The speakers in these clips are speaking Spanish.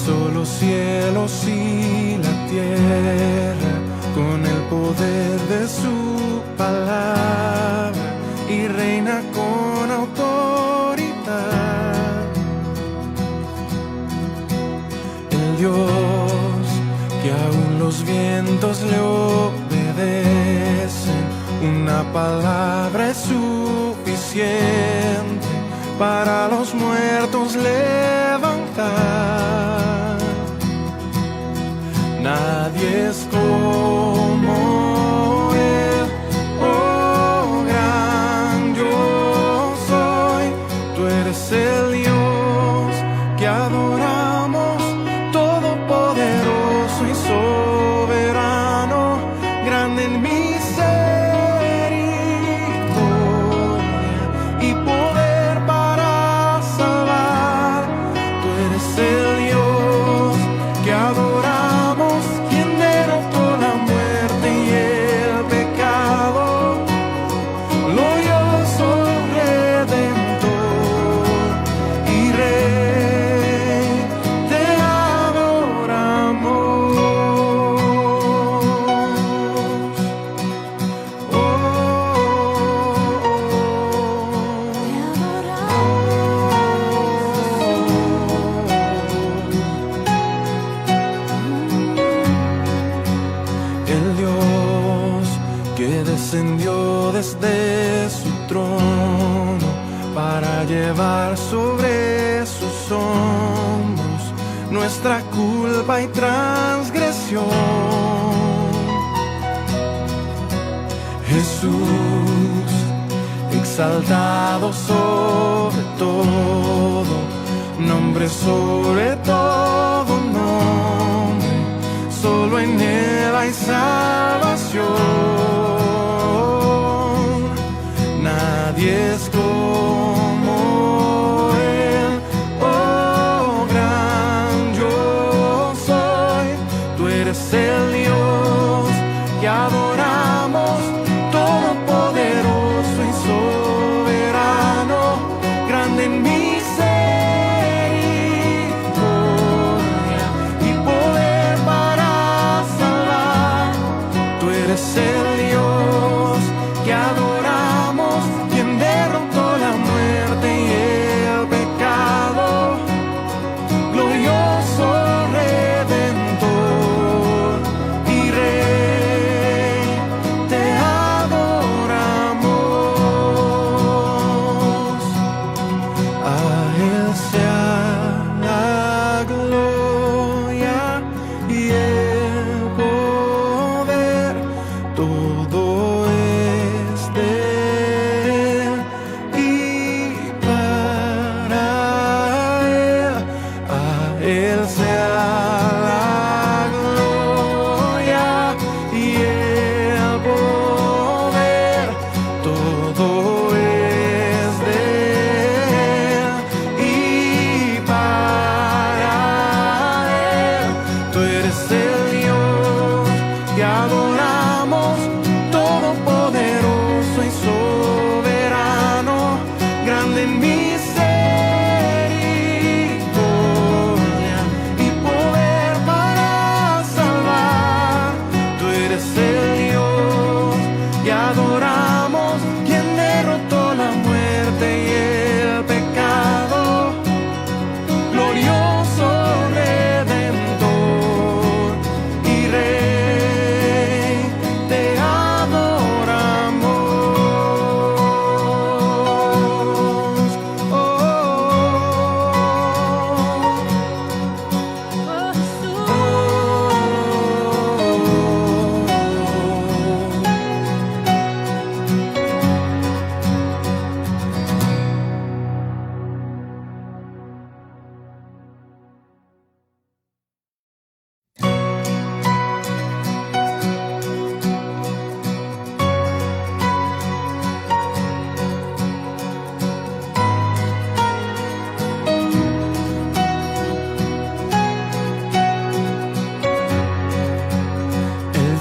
hizo los cielos y la tierra con el poder de su palabra y reina con autoridad. El Dios que aún los vientos le obedecen, una palabra es suficiente para los muertos levantar. Nadie es como Él, oh gran yo soy. Tú eres el Dios que adoramos, todopoderoso y soberano, grande en misericordia y poder para salvar. Tú eres el Dios que adoramos, quien derrotó la muerte y el pecado, glorioso Redentor y Rey, te adoramos. El Dios que descendió desde su trono para llevar sobre sus hombros nuestra culpa y transgresión. Jesús, exaltado sobre todo, nombre sobre todo nombre, solo en Él hay salvación. Nadie es como Él, oh gran yo soy. Tú eres el Dios que adoramos, todopoderoso y soberano, grande en misericordia y poder para salvar. Tú eres el Dios que adoramos, quien derrotó la muerte y el pecado, glorioso Redentor y Rey, te adoramos. A Él sea la gloria y el poder, todo es de Él y para Él. A Él sea la gloria y el poder, todo es de Él y para Él. Tú eres el Dios que adoramos, todopoderoso y soberano, grande en misericordia y poder para salvar. Tú eres el Dios que adoramos, quien derrotó la muerte y el pecado, glorioso Redentor y Rey, te adoramos.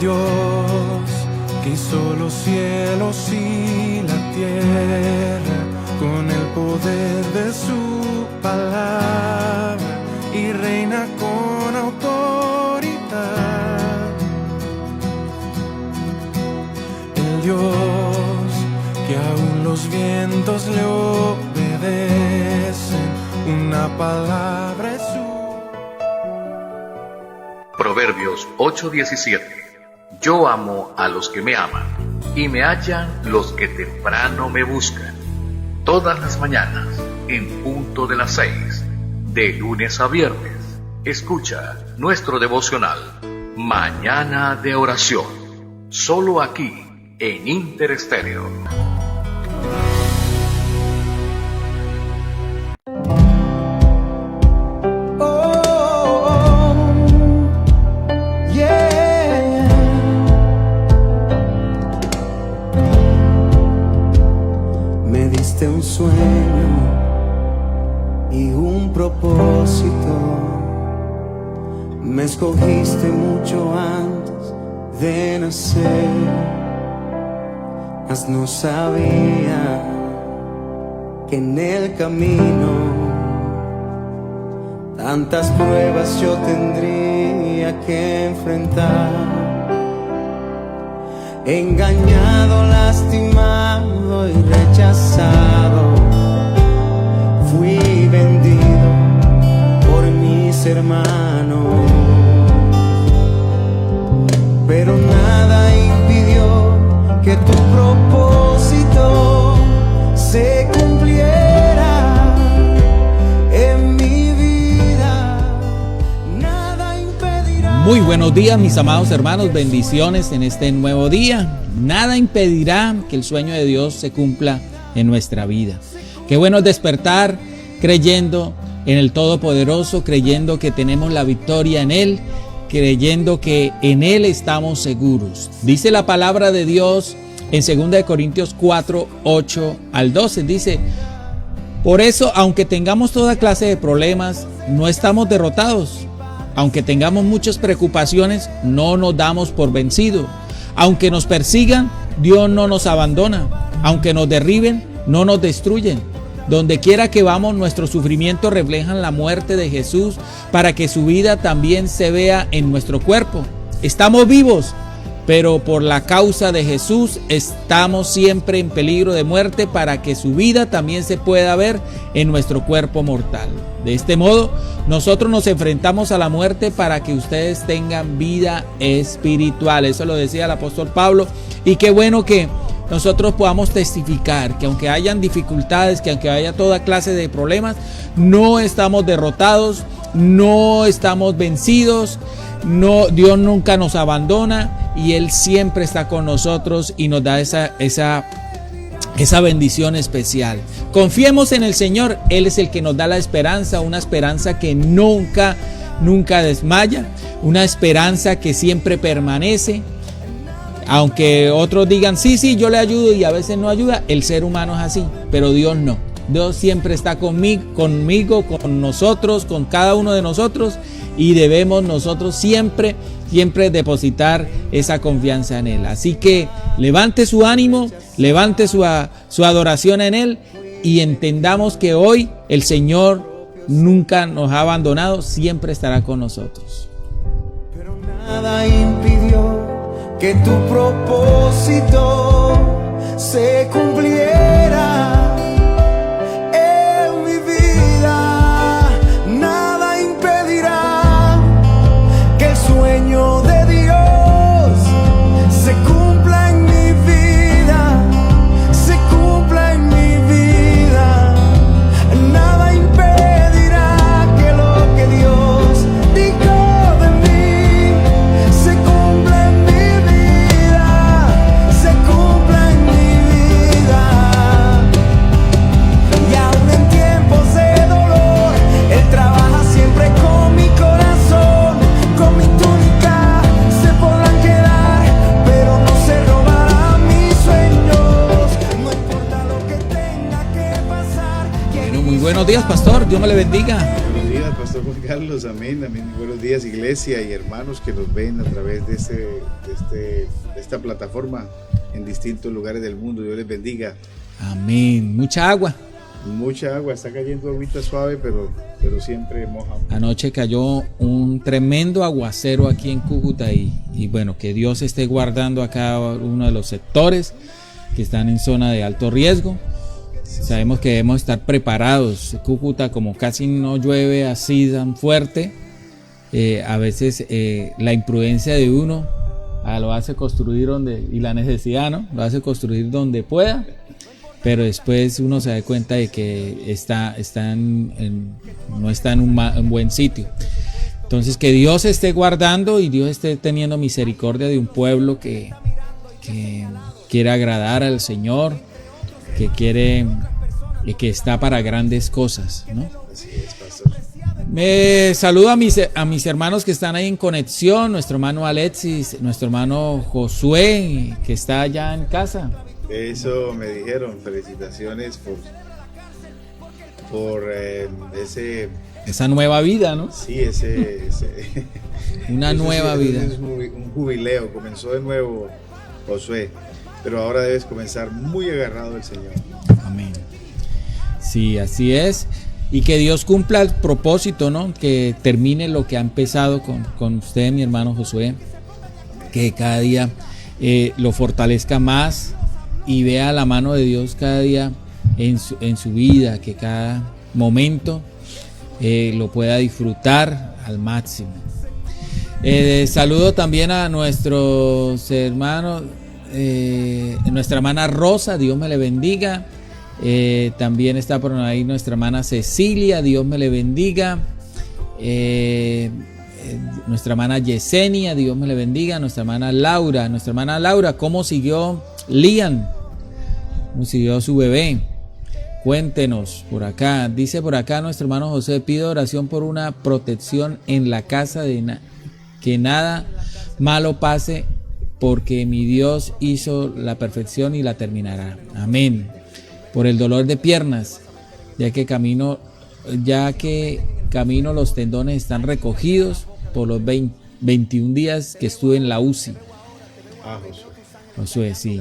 Dios que hizo los cielos y la tierra con el poder de su palabra y reina con y aún los vientos le obedecen. Una palabra es su... Proverbios 8:17. Yo amo a los que me aman, y me hallan los que temprano me buscan. Todas las mañanas, en punto de las 6, de lunes a viernes, escucha nuestro devocional Mañana de Oración, solo aquí en Interestéreo. Me diste un sueño y un propósito. Me escogiste mucho antes de nacer, mas no sabía que en el camino tantas pruebas yo tendría que enfrentar. Engañado, lastimado y rechazado, fui vendido por mis hermanos, pero nada impidió que tu propósito se cumpliera en mi vida. Nada impedirá. Muy buenos días, mis amados hermanos, bendiciones en este nuevo día. Nada impedirá que el sueño de Dios se cumpla en nuestra vida. Qué bueno es despertar creyendo en el Todopoderoso, creyendo que tenemos la victoria en Él, creyendo que en Él estamos seguros. Dice la palabra de Dios en 2 Corintios 4, 8 al 12, dice: por eso, aunque tengamos toda clase de problemas, no estamos derrotados. Aunque tengamos muchas preocupaciones, no nos damos por vencidos. Aunque nos persigan, Dios no nos abandona. Aunque nos derriben, no nos destruyen. Donde quiera que vamos, nuestros sufrimientos reflejan la muerte de Jesús para que su vida también se vea en nuestro cuerpo. Estamos vivos, pero por la causa de Jesús estamos siempre en peligro de muerte para que su vida también se pueda ver en nuestro cuerpo mortal. De este modo, nosotros nos enfrentamos a la muerte para que ustedes tengan vida espiritual. Eso lo decía el apóstol Pablo, y qué bueno que nosotros podamos testificar que aunque hayan dificultades, que aunque haya toda clase de problemas, no estamos derrotados, no estamos vencidos, no, Dios nunca nos abandona y Él siempre está con nosotros y nos da esa bendición especial. Confiemos en el Señor, Él es el que nos da la esperanza, una esperanza que nunca desmaya, una esperanza que siempre permanece. Aunque otros digan, sí, yo le ayudo y a veces no ayuda, el ser humano es así, pero Dios no. Dios siempre está conmigo, con nosotros, con cada uno de nosotros, y debemos nosotros siempre depositar esa confianza en Él. Así que levante su ánimo, levante su adoración en Él y entendamos que hoy el Señor nunca nos ha abandonado, siempre estará con nosotros. Pero nada impidió que tu propósito se cumpliera en mi vida. Nada impedirá que el sueño de Dios se cumpla en mi vida, se cumpla en mi vida. Nada impedirá que lo que Dios dijo de mí se cumpla en mi vida, se cumpla en mi vida. Y aún en tiempos de dolor, Él trabaja siempre con mi corazón. Con mi túnica se podrán quedar, pero no se robarán mis sueños. No importa lo que tenga que pasar. Bueno, muy buenos días, pastor, Dios me le bendiga. Buenos días, Pastor Juan Carlos, amén. Buenos días, iglesia y hermanos que nos ven a través de esta plataforma en distintos lugares del mundo. Dios les bendiga. Amén. Mucha agua. Mucha agua, está cayendo agüita suave, pero siempre moja. Anoche cayó un tremendo aguacero aquí en Cúcuta y bueno, que Dios esté guardando a cada uno de los sectores que están en zona de alto riesgo. Sabemos que debemos estar preparados. Cúcuta, como casi no llueve así tan fuerte, a veces la imprudencia de uno lo hace construir y la necesidad, ¿no? Lo hace construir donde pueda, pero después uno se da cuenta de que no está en un buen sitio. Entonces, que Dios esté guardando y Dios esté teniendo misericordia de un pueblo que quiere agradar al Señor, que está para grandes cosas, ¿no? Así es, pastor. Me saludo a mis hermanos que están ahí en conexión, nuestro hermano Alexis, nuestro hermano Josué, que está allá en casa. Eso me dijeron, felicitaciones por esa nueva vida, ¿no? Sí, una nueva vida. Es un jubileo, comenzó de nuevo Josué, pero ahora debes comenzar muy agarrado al Señor. Amén. Sí, así es. Y que Dios cumpla el propósito, ¿no? Que termine lo que ha empezado con usted, mi hermano Josué. Que cada día lo fortalezca más y vea la mano de Dios cada día en su vida. Que cada momento lo pueda disfrutar al máximo. Saludo también a nuestros hermanos, nuestra hermana Rosa, Dios me le bendiga. También está por ahí nuestra hermana Cecilia, Dios me le bendiga. Nuestra hermana Yesenia, Dios me le bendiga. Nuestra hermana Laura, ¿cómo siguió Lian? ¿Cómo siguió su bebé? Cuéntenos por acá. Dice por acá nuestro hermano José: pido oración por una protección en la casa, que nada malo pase, porque mi Dios hizo la perfección y la terminará. Amén. Por el dolor de piernas, ya que camino los tendones están recogidos por los 21 días que estuve en la UCI. Josué, sí.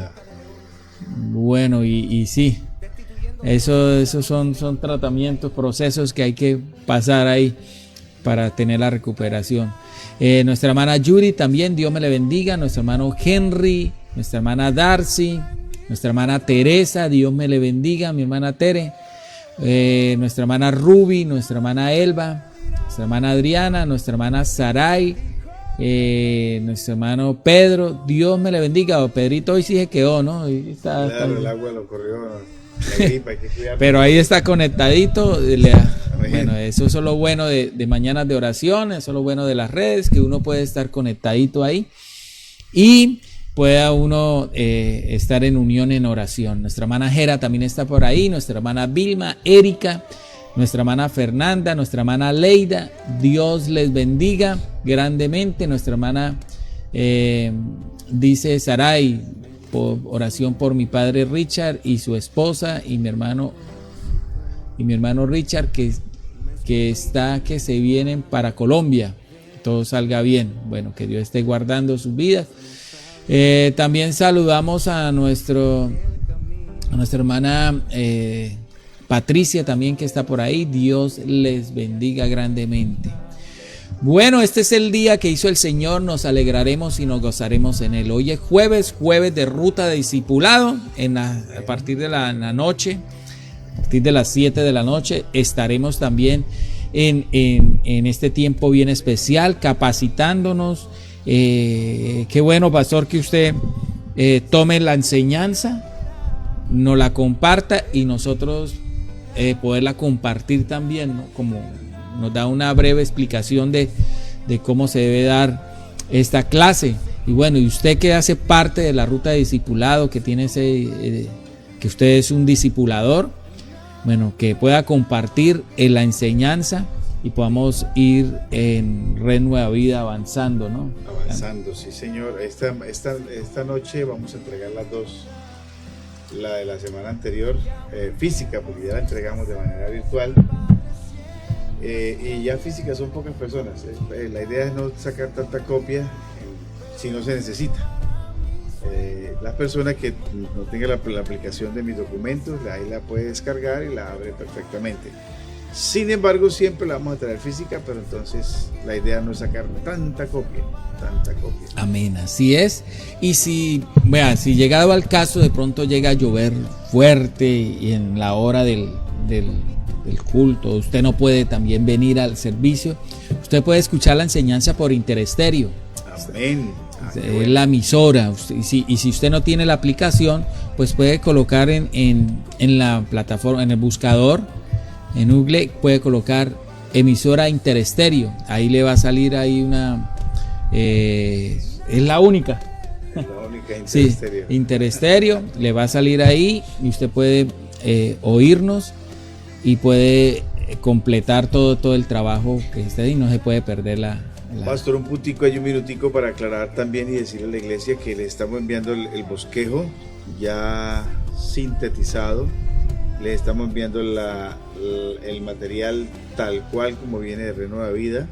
Bueno, y sí, esos son tratamientos, procesos que hay que pasar ahí para tener la recuperación. Nuestra hermana Yuri también, Dios me le bendiga. Nuestro hermano Henry, nuestra hermana Darcy, nuestra hermana Teresa, Dios me le bendiga, mi hermana Tere, nuestra hermana Ruby, nuestra hermana Elba, nuestra hermana Adriana, nuestra hermana Saray, nuestro hermano Pedro, Dios me le bendiga. Pedrito hoy sí se quedó, ¿no? Claro, el agua lo corrió, la gripa, hay que cuidarlo. Pero ahí está conectadito. Bueno, eso es lo bueno de mañanas de oración, eso es lo bueno de las redes, que uno puede estar conectadito ahí y pueda uno estar en unión en oración. Nuestra hermana Jera también está por ahí, nuestra hermana Vilma, Erika, nuestra hermana Fernanda, nuestra hermana Leida, Dios les bendiga grandemente. Nuestra hermana dice Saray, oración por mi padre Richard y su esposa y mi hermano Richard que se vienen para Colombia, que todo salga bien. Bueno, que Dios esté guardando sus vidas. También saludamos a nuestra hermana Patricia también, que está por ahí. Dios les bendiga grandemente. Bueno, este es el día que hizo el Señor, nos alegraremos y nos gozaremos en él. Hoy es jueves de ruta de discipulado. A partir de la noche, a partir de las 7 de la noche, estaremos también en este tiempo bien especial, capacitándonos. Qué bueno, pastor, que usted tome la enseñanza, nos la comparta y nosotros poderla compartir también, ¿no? Como nos da una breve explicación de cómo se debe dar esta clase. Y bueno, y usted que hace parte de la ruta de discipulado, que tiene que usted es un discipulador, bueno, que pueda compartir en la enseñanza y podamos ir en Red Nueva Vida avanzando, ¿no? Avanzando, sí, señor. Esta noche vamos a entregar las dos, la de la semana anterior, física, porque ya la entregamos de manera virtual. Y ya física son pocas personas. La idea es no sacar tanta copia si no se necesita. La persona que no tenga la aplicación de mis documentos, ahí la puede descargar y la abre perfectamente. Sin embargo, siempre la vamos a traer física, pero entonces la idea no es sacar tanta copia. Amén, así es. Y si llegado al caso de pronto llega a llover fuerte y en la hora del culto, usted no puede también venir al servicio, usted puede escuchar la enseñanza por Interestéreo. Amén. Es la emisora. Y si usted no tiene la aplicación, pues puede colocar en la plataforma, en el buscador, en Google, puede colocar emisora Interestéreo. Ahí le va a salir ahí una... es la única. Interestéreo. Sí, Interestéreo, le va a salir ahí y usted puede oírnos y puede completar todo el trabajo que esté y no se puede perder la... Pastor, un minutico para aclarar también y decirle a la iglesia que le estamos enviando el bosquejo ya sintetizado, le estamos enviando el material tal cual como viene de Renueva Vida,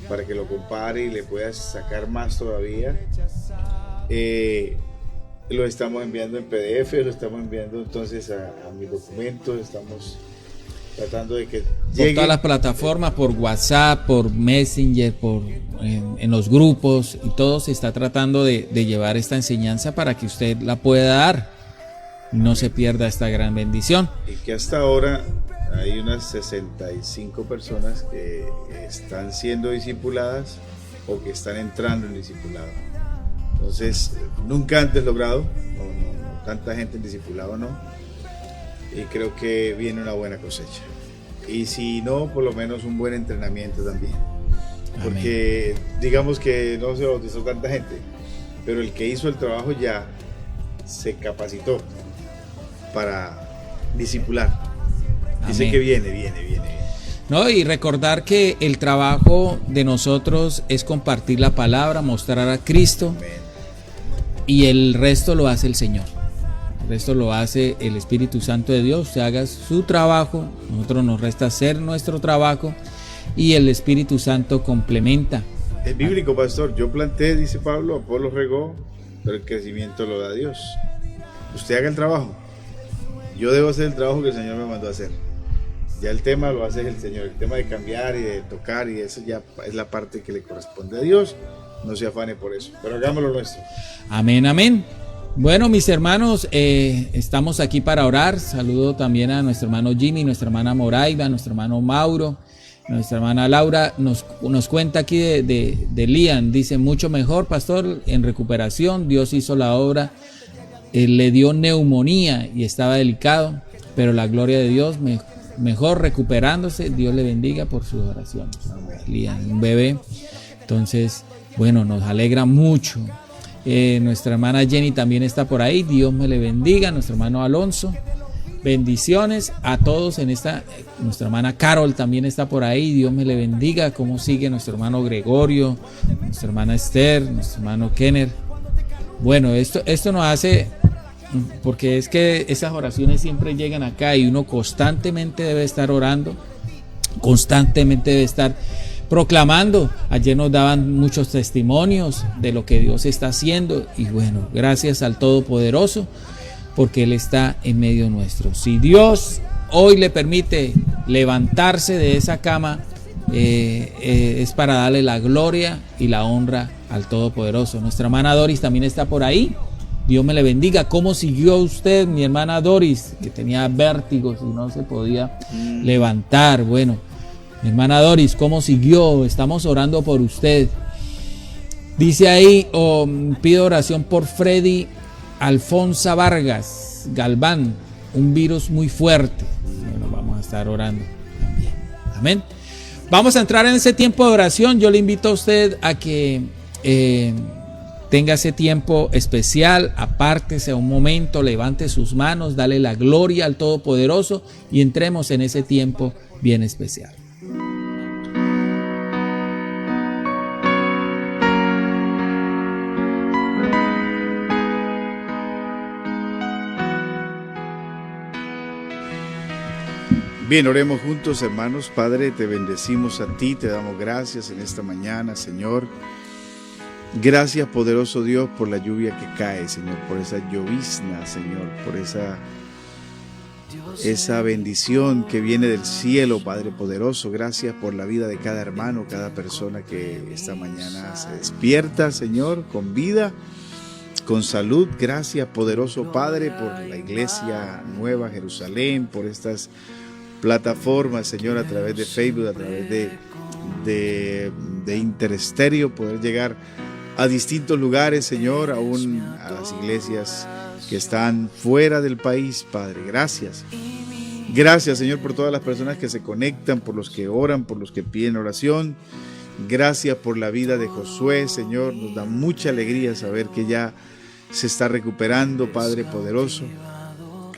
para que lo compare y le puedas sacar más todavía. Lo estamos enviando en PDF, lo estamos enviando entonces a mis documentos, estamos tratando de que llegue. Por todas las plataformas, por WhatsApp, por Messenger, en los grupos, y todo se está tratando de llevar esta enseñanza para que usted la pueda dar y no se pierda esta gran bendición. Y que hasta ahora hay unas 65 personas que están siendo discipuladas o que están entrando en discipulado. Entonces, nunca antes logrado, no, tanta gente en discipulado, ¿no? Y creo que viene una buena cosecha. Y si no, por lo menos un buen entrenamiento también. Porque digamos que no se bautizó tanta gente, pero el que hizo el trabajo ya se capacitó para discipular. Dice Amén. que viene. No, y recordar que el trabajo de nosotros es compartir la palabra, mostrar a Cristo. Amén. Y el resto lo hace el Señor. El resto lo hace el Espíritu Santo de Dios. Usted haga su trabajo, nosotros nos resta hacer nuestro trabajo y el Espíritu Santo complementa. Es bíblico, pastor. Yo planté, dice Pablo, Apolo regó, pero el crecimiento lo da Dios. Usted haga el trabajo. Yo debo hacer el trabajo que el Señor me mandó a hacer. Ya el tema lo hace el Señor. El tema de cambiar y de tocar y eso ya es la parte que le corresponde a Dios. No se afane por eso, pero hagámoslo nuestro. Amén, amén. Bueno, mis hermanos, estamos aquí para orar. Saludo también a nuestro hermano Jimmy, nuestra hermana Moraida, nuestro hermano Mauro, nuestra hermana Laura. Nos cuenta aquí de Lian. Dice, mucho mejor, pastor, en recuperación. Dios hizo la obra. Le dio neumonía y estaba delicado, pero la gloria de Dios, mejor recuperándose. Dios le bendiga por sus oraciones. Lian, un bebé. Entonces, bueno, nos alegra mucho. Nuestra hermana Jenny también está por ahí. Dios me le bendiga. Nuestro hermano Alonso. Bendiciones a todos en esta. Nuestra hermana Carol también está por ahí. Dios me le bendiga. ¿Cómo sigue nuestro hermano Gregorio? Nuestra hermana Esther. Nuestro hermano Kenner. Bueno, esto nos hace, porque es que esas oraciones siempre llegan acá y uno constantemente debe estar orando. Constantemente debe estar proclamando. Ayer nos daban muchos testimonios de lo que Dios está haciendo y bueno, gracias al Todopoderoso porque Él está en medio nuestro. Si Dios hoy le permite levantarse de esa cama, es para darle la gloria y la honra al Todopoderoso. Nuestra hermana Doris también está por ahí. Dios me le bendiga. ¿Cómo siguió usted, mi hermana Doris, que tenía vértigos y no se podía levantar? Bueno, mi hermana Doris, ¿cómo siguió? Estamos orando por usted. Dice ahí, pido oración por Freddy Alfonso Vargas Galván, un virus muy fuerte. Bueno, vamos a estar orando también. Amén. Vamos a entrar en ese tiempo de oración. Yo le invito a usted a que tenga ese tiempo especial, apártese un momento, levante sus manos, dale la gloria al Todopoderoso y entremos en ese tiempo bien especial. Bien, oremos juntos, hermanos. Padre, te bendecimos a ti, te damos gracias en esta mañana, Señor. Gracias, poderoso Dios, por la lluvia que cae, Señor, por esa llovizna, Señor, por esa esa bendición que viene del cielo, Padre poderoso. Gracias por la vida de cada hermano, cada persona que esta mañana se despierta, Señor, con vida, con salud. Gracias, poderoso Padre, por la Iglesia Nueva Jerusalén, por estas plataformas, Señor, a través de Facebook, a través de Interestéreo, poder llegar a distintos lugares, Señor, aún a las iglesias que están fuera del país, Padre. Gracias. Gracias, Señor, por todas las personas que se conectan, por los que oran, por los que piden oración. Gracias por la vida de Josué, Señor. Nos da mucha alegría saber que ya se está recuperando, Padre poderoso.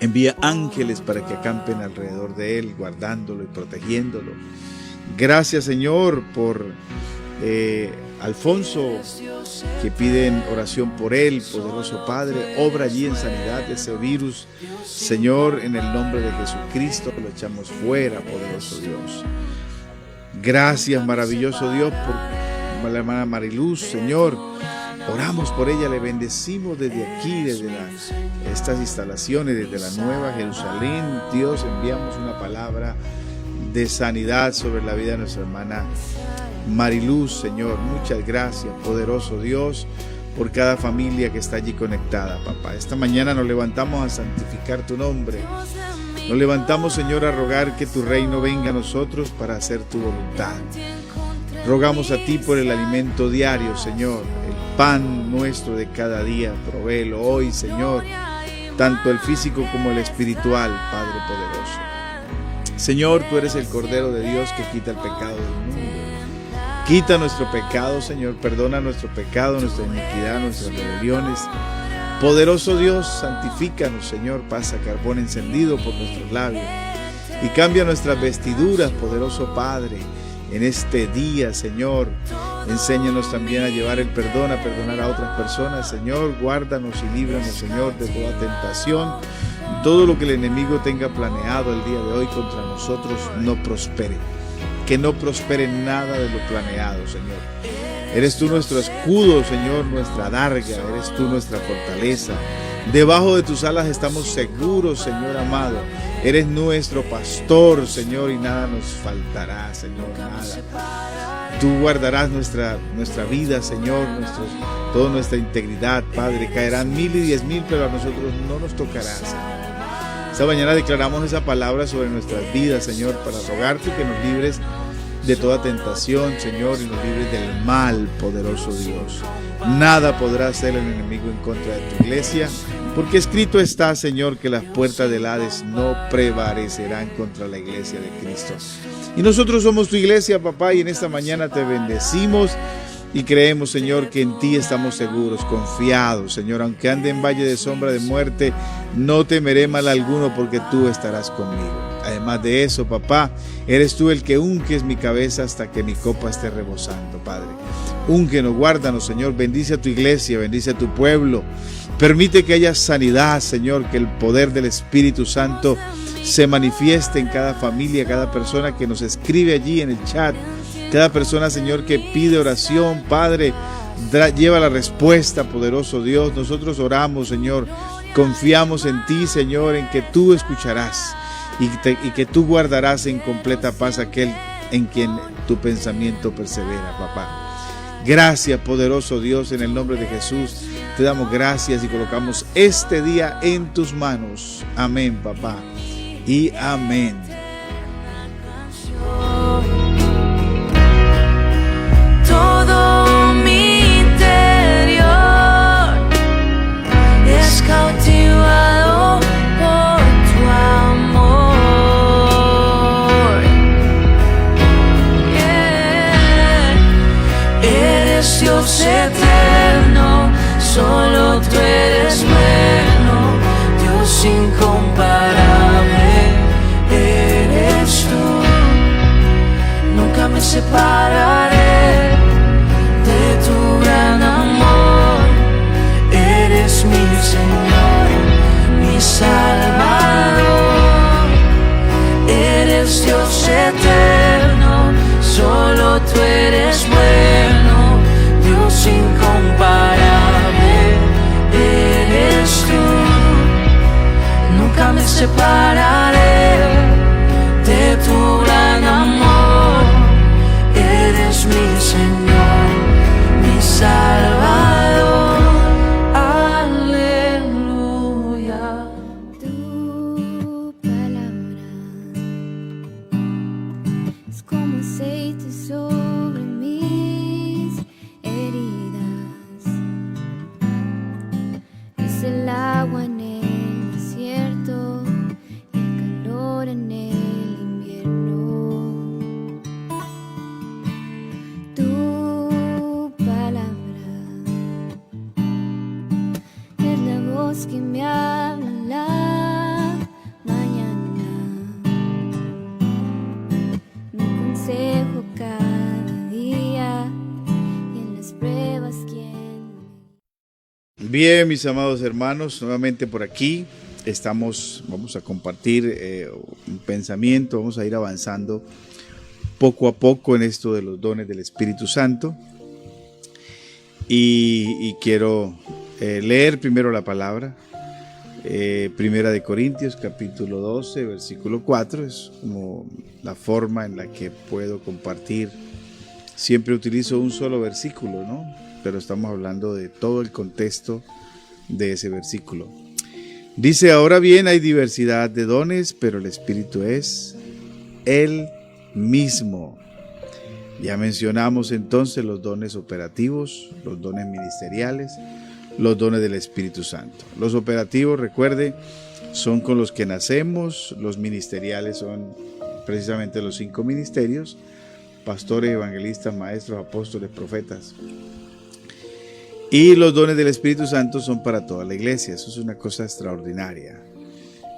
Envía ángeles para que acampen alrededor de él, guardándolo y protegiéndolo. Gracias, Señor, por Alfonso, que piden oración por él, poderoso Padre. Obra allí en sanidad de ese virus, Señor, en el nombre de Jesucristo, lo echamos fuera, poderoso Dios. Gracias, maravilloso Dios, por la hermana Mariluz, Señor. Oramos por ella, le bendecimos desde aquí, desde estas instalaciones, desde la Nueva Jerusalén. Dios, enviamos una palabra de sanidad sobre la vida de nuestra hermana Mariluz, Señor. Muchas gracias, poderoso Dios, por cada familia que está allí conectada, papá. Esta mañana nos levantamos a santificar tu nombre. Nos levantamos, Señor, a rogar que tu reino venga a nosotros para hacer tu voluntad. Rogamos a ti por el alimento diario, Señor, el pan nuestro de cada día. Provéelo hoy, Señor, tanto el físico como el espiritual, Padre poderoso. Señor, tú eres el Cordero de Dios que quita el pecado del mundo. Quita nuestro pecado, Señor, perdona nuestro pecado, nuestra iniquidad, nuestras rebeliones. Poderoso Dios, santifícanos, Señor, pasa carbón encendido por nuestros labios y cambia nuestras vestiduras, poderoso Padre, en este día, Señor. Enséñanos también a llevar el perdón, a perdonar a otras personas, Señor. Guárdanos y líbranos, Señor, de toda tentación. Todo lo que el enemigo tenga planeado el día de hoy contra nosotros no prospere. Que no prospere nada de lo planeado, Señor. Eres tú nuestro escudo, Señor, nuestra adarga, eres tú nuestra fortaleza. Debajo de tus alas estamos seguros, Señor amado. Eres nuestro pastor, Señor, y nada nos faltará, Señor, nada. Tú guardarás nuestra vida, Señor, toda nuestra integridad, Padre. Caerán 1000 y 10,000, pero a nosotros no nos tocará, Señor. Esta mañana declaramos esa palabra sobre nuestras vidas, Señor, para rogarte que nos libres de toda tentación, Señor, y nos libres del mal, poderoso Dios. Nada podrá hacer el enemigo en contra de tu iglesia, porque escrito está, Señor, que las puertas del Hades no prevalecerán contra la iglesia de Cristo. Y nosotros somos tu iglesia, papá, y en esta mañana te bendecimos y creemos, Señor, que en ti estamos seguros, confiados, Señor. Aunque ande en valle de sombra de muerte, no temeré mal alguno, porque tú estarás conmigo. Además de eso, papá, eres tú el que unges mi cabeza hasta que mi copa esté rebosando, Padre. Úngenos, guárdanos, Señor. Bendice a tu iglesia, bendice a tu pueblo. Permite que haya sanidad, Señor, que el poder del Espíritu Santo se manifieste en cada familia, cada persona que nos escribe allí en el chat. Cada persona, Señor, que pide oración, Padre, lleva la respuesta, poderoso Dios. Nosotros oramos, Señor, confiamos en ti, Señor, en que tú escucharás y que tú guardarás en completa paz aquel en quien tu pensamiento persevera, papá. Gracias, poderoso Dios, en el nombre de Jesús. Te damos gracias y colocamos este día en tus manos. Amén, papá, y amén. Todo mi interior es cautivado por tu amor. Eres Dios eterno, solo tú eres bueno, Dios incomparable eres tú. Nunca me separaré de tu gran amor. Eres mi Señor, mi Salvador. Eres Dios eterno, solo tú eres bueno, Dios incomparable eres tú. Nunca me separaré Bien, mis amados hermanos, nuevamente por aquí vamos a compartir un pensamiento, vamos a ir avanzando poco a poco en esto de los dones del Espíritu Santo. Y quiero leer primero la palabra, Primera de Corintios, capítulo 12, versículo 4, es como la forma en la que puedo compartir. Siempre utilizo un solo versículo, ¿no? Pero estamos hablando de todo el contexto de ese versículo. Dice: ahora bien, hay diversidad de dones, pero el Espíritu es el mismo. Ya mencionamos entonces los dones operativos, los dones ministeriales, los dones del Espíritu Santo. Los operativos, recuerde, son con los que nacemos. Los ministeriales son precisamente los 5 ministerios: pastores, evangelistas, maestros, apóstoles, profetas. Y los dones del Espíritu Santo son para toda la iglesia. Eso es una cosa extraordinaria.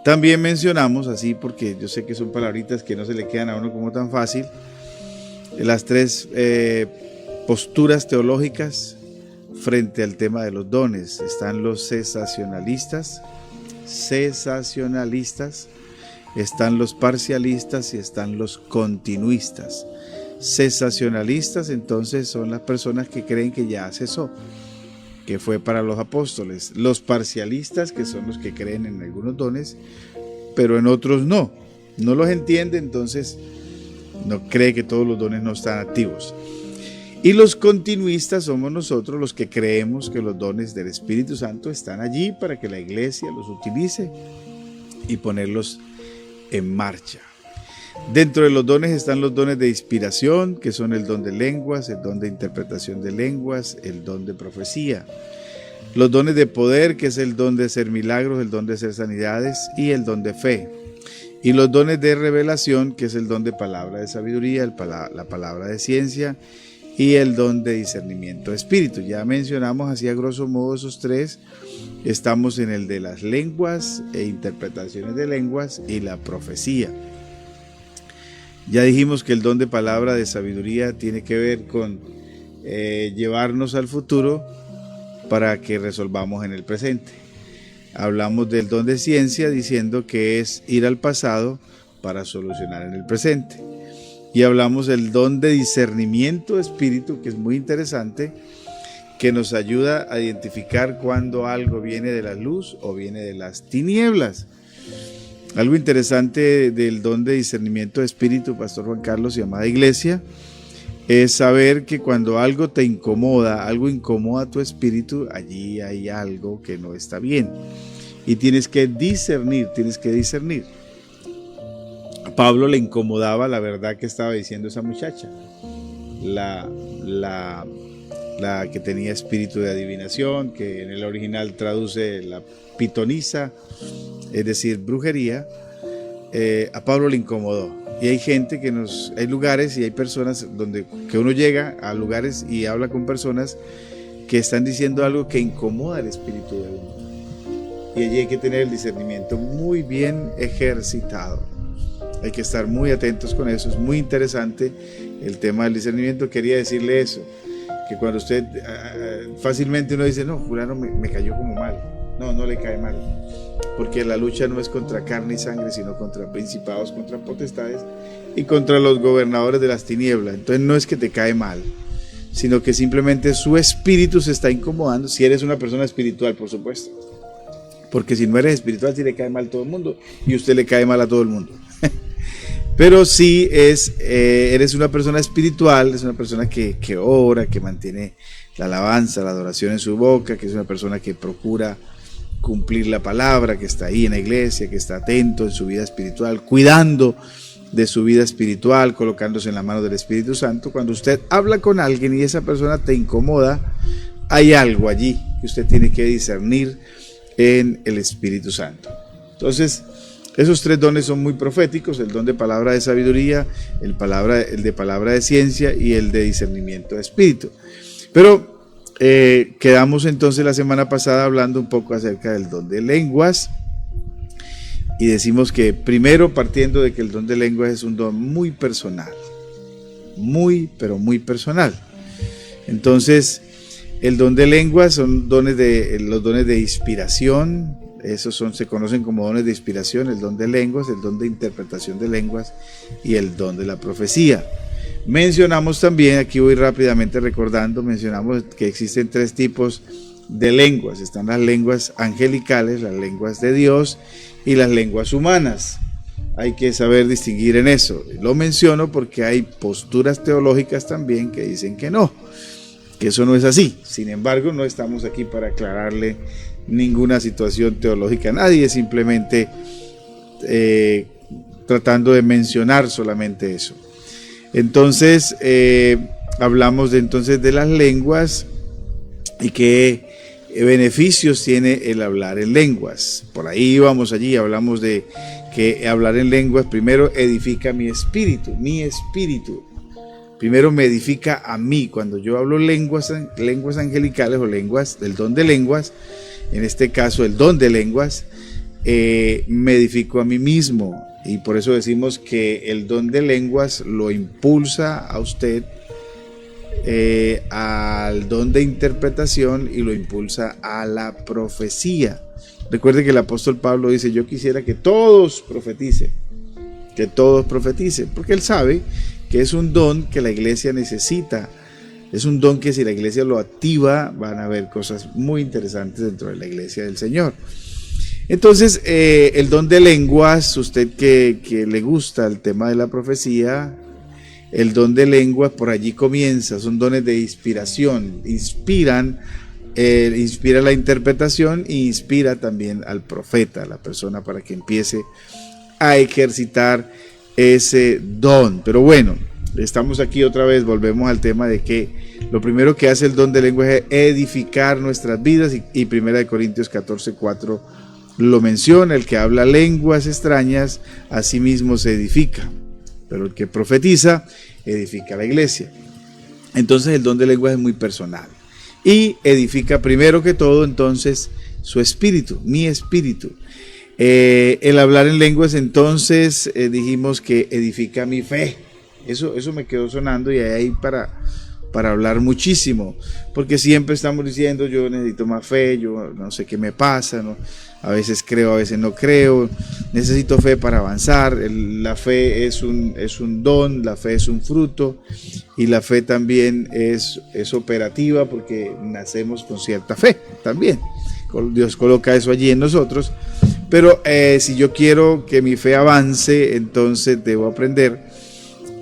También mencionamos, así porque yo sé que son palabritas que no se le quedan a uno como tan fácil, las 3 posturas teológicas frente al tema de los dones. Están los cesacionalistas, están los parcialistas y están los continuistas. Cesacionalistas, entonces, son las personas que creen que ya cesó, que fue para los apóstoles. Los parcialistas, que son los que creen en algunos dones, pero en otros no los entiende, entonces no cree que todos los dones no están activos. Y los continuistas somos nosotros, los que creemos que los dones del Espíritu Santo están allí para que la iglesia los utilice y ponerlos en marcha. Dentro de los dones están los dones de inspiración, que son el don de lenguas, el don de interpretación de lenguas, el don de profecía. Los dones de poder, que es el don de hacer milagros, el don de hacer sanidades y el don de fe. Y los dones de revelación, que es el don de palabra de sabiduría, la palabra de ciencia y el don de discernimiento de espíritu. Ya mencionamos así a grosso modo esos 3. Estamos en el de las lenguas e interpretaciones de lenguas y la profecía. Ya dijimos que el don de palabra de sabiduría tiene que ver con llevarnos al futuro para que resolvamos en el presente. Hablamos del don de ciencia diciendo que es ir al pasado para solucionar en el presente. Y hablamos del don de discernimiento de espíritu, que es muy interesante, que nos ayuda a identificar cuando algo viene de la luz o viene de las tinieblas. Algo interesante del don de discernimiento de espíritu, Pastor Juan Carlos y amada iglesia, es saber que cuando algo te incomoda, algo incomoda tu espíritu, allí hay algo que no está bien. Y tienes que discernir. A Pablo le incomodaba la verdad que estaba diciendo esa muchacha, la que tenía espíritu de adivinación, que en el original traduce la pitonisa, es decir, brujería. A Pablo le incomodó. Y hay gente hay lugares y hay personas que uno llega a lugares y habla con personas que están diciendo algo que incomoda el espíritu de uno. Y allí hay que tener el discernimiento muy bien ejercitado. Hay que estar muy atentos con eso. Es muy interesante el tema del discernimiento. Quería decirle eso, que cuando usted fácilmente uno dice, no, fulano me cayó como mal. No le cae mal, porque la lucha no es contra carne y sangre, sino contra principados, contra potestades y contra los gobernadores de las tinieblas. Entonces no es que te cae mal, sino que simplemente su espíritu se está incomodando. Si eres una persona espiritual, por supuesto, porque si no eres espiritual, sí le cae mal a todo el mundo y usted le cae mal a todo el mundo. Pero si eres una persona espiritual, es una persona que ora, que mantiene la alabanza, la adoración en su boca, que es una persona que procura cumplir la palabra, que está ahí en la iglesia, que está atento en su vida espiritual, cuidando de su vida espiritual, colocándose en la mano del Espíritu Santo. Cuando usted habla con alguien y esa persona te incomoda, hay algo allí que usted tiene que discernir en el Espíritu Santo. Entonces, esos 3 dones son muy proféticos: el don de palabra de sabiduría, el de palabra de ciencia y el de discernimiento de espíritu. Pero quedamos entonces la semana pasada hablando un poco acerca del don de lenguas y decimos que primero, partiendo de que el don de lenguas es un don muy personal, muy personal. Entonces El don de lenguas son los dones de inspiración. Esos se conocen como dones de inspiración, el don de lenguas, el don de interpretación de lenguas y el don de la profecía. Mencionamos también, aquí voy rápidamente recordando, mencionamos que existen 3 tipos de lenguas. Están las lenguas angelicales, las lenguas de Dios y las lenguas humanas. Hay que saber distinguir en eso. Lo menciono porque hay posturas teológicas también que dicen que no, que eso no es así. Sin embargo, no estamos aquí para aclararle ninguna situación teológica a nadie, simplemente tratando de mencionar solamente eso. Entonces, hablamos de las lenguas y qué beneficios tiene el hablar en lenguas. Por ahí vamos allí, hablamos de que hablar en lenguas primero edifica mi espíritu. Primero me edifica a mí. Cuando yo hablo lenguas angelicales o lenguas, del don de lenguas, en este caso el don de lenguas, me edifico a mí mismo. Y por eso decimos que el don de lenguas lo impulsa a usted al don de interpretación y lo impulsa a la profecía. Recuerde que el apóstol Pablo dice: yo quisiera que todos profeticen, porque él sabe que es un don que la iglesia necesita. Es un don que si la iglesia lo activa, van a haber cosas muy interesantes dentro de la iglesia del Señor. Entonces, el don de lenguas, usted que le gusta el tema de la profecía, el don de lenguas por allí comienza, son dones de inspiración, inspira la interpretación e inspira también al profeta, a la persona, para que empiece a ejercitar ese don. Pero bueno, estamos aquí otra vez, volvemos al tema de que lo primero que hace el don de lenguas es edificar nuestras vidas, y 1 Corintios 14:4 lo menciona: el que habla lenguas extrañas a sí mismo se edifica, pero el que profetiza edifica a la iglesia. Entonces el don de lenguas es muy personal y edifica primero que todo entonces su espíritu, mi espíritu. El hablar en lenguas entonces dijimos que edifica mi fe. Eso me quedó sonando, y hay para hablar muchísimo, porque siempre estamos diciendo: yo necesito más fe, yo no sé qué me pasa, ¿no? A veces creo, a veces no creo, necesito fe para avanzar. La fe es un don, la fe es un fruto, y la fe también es operativa, porque nacemos con cierta fe también. Dios coloca eso allí en nosotros, pero si yo quiero que mi fe avance, entonces debo aprender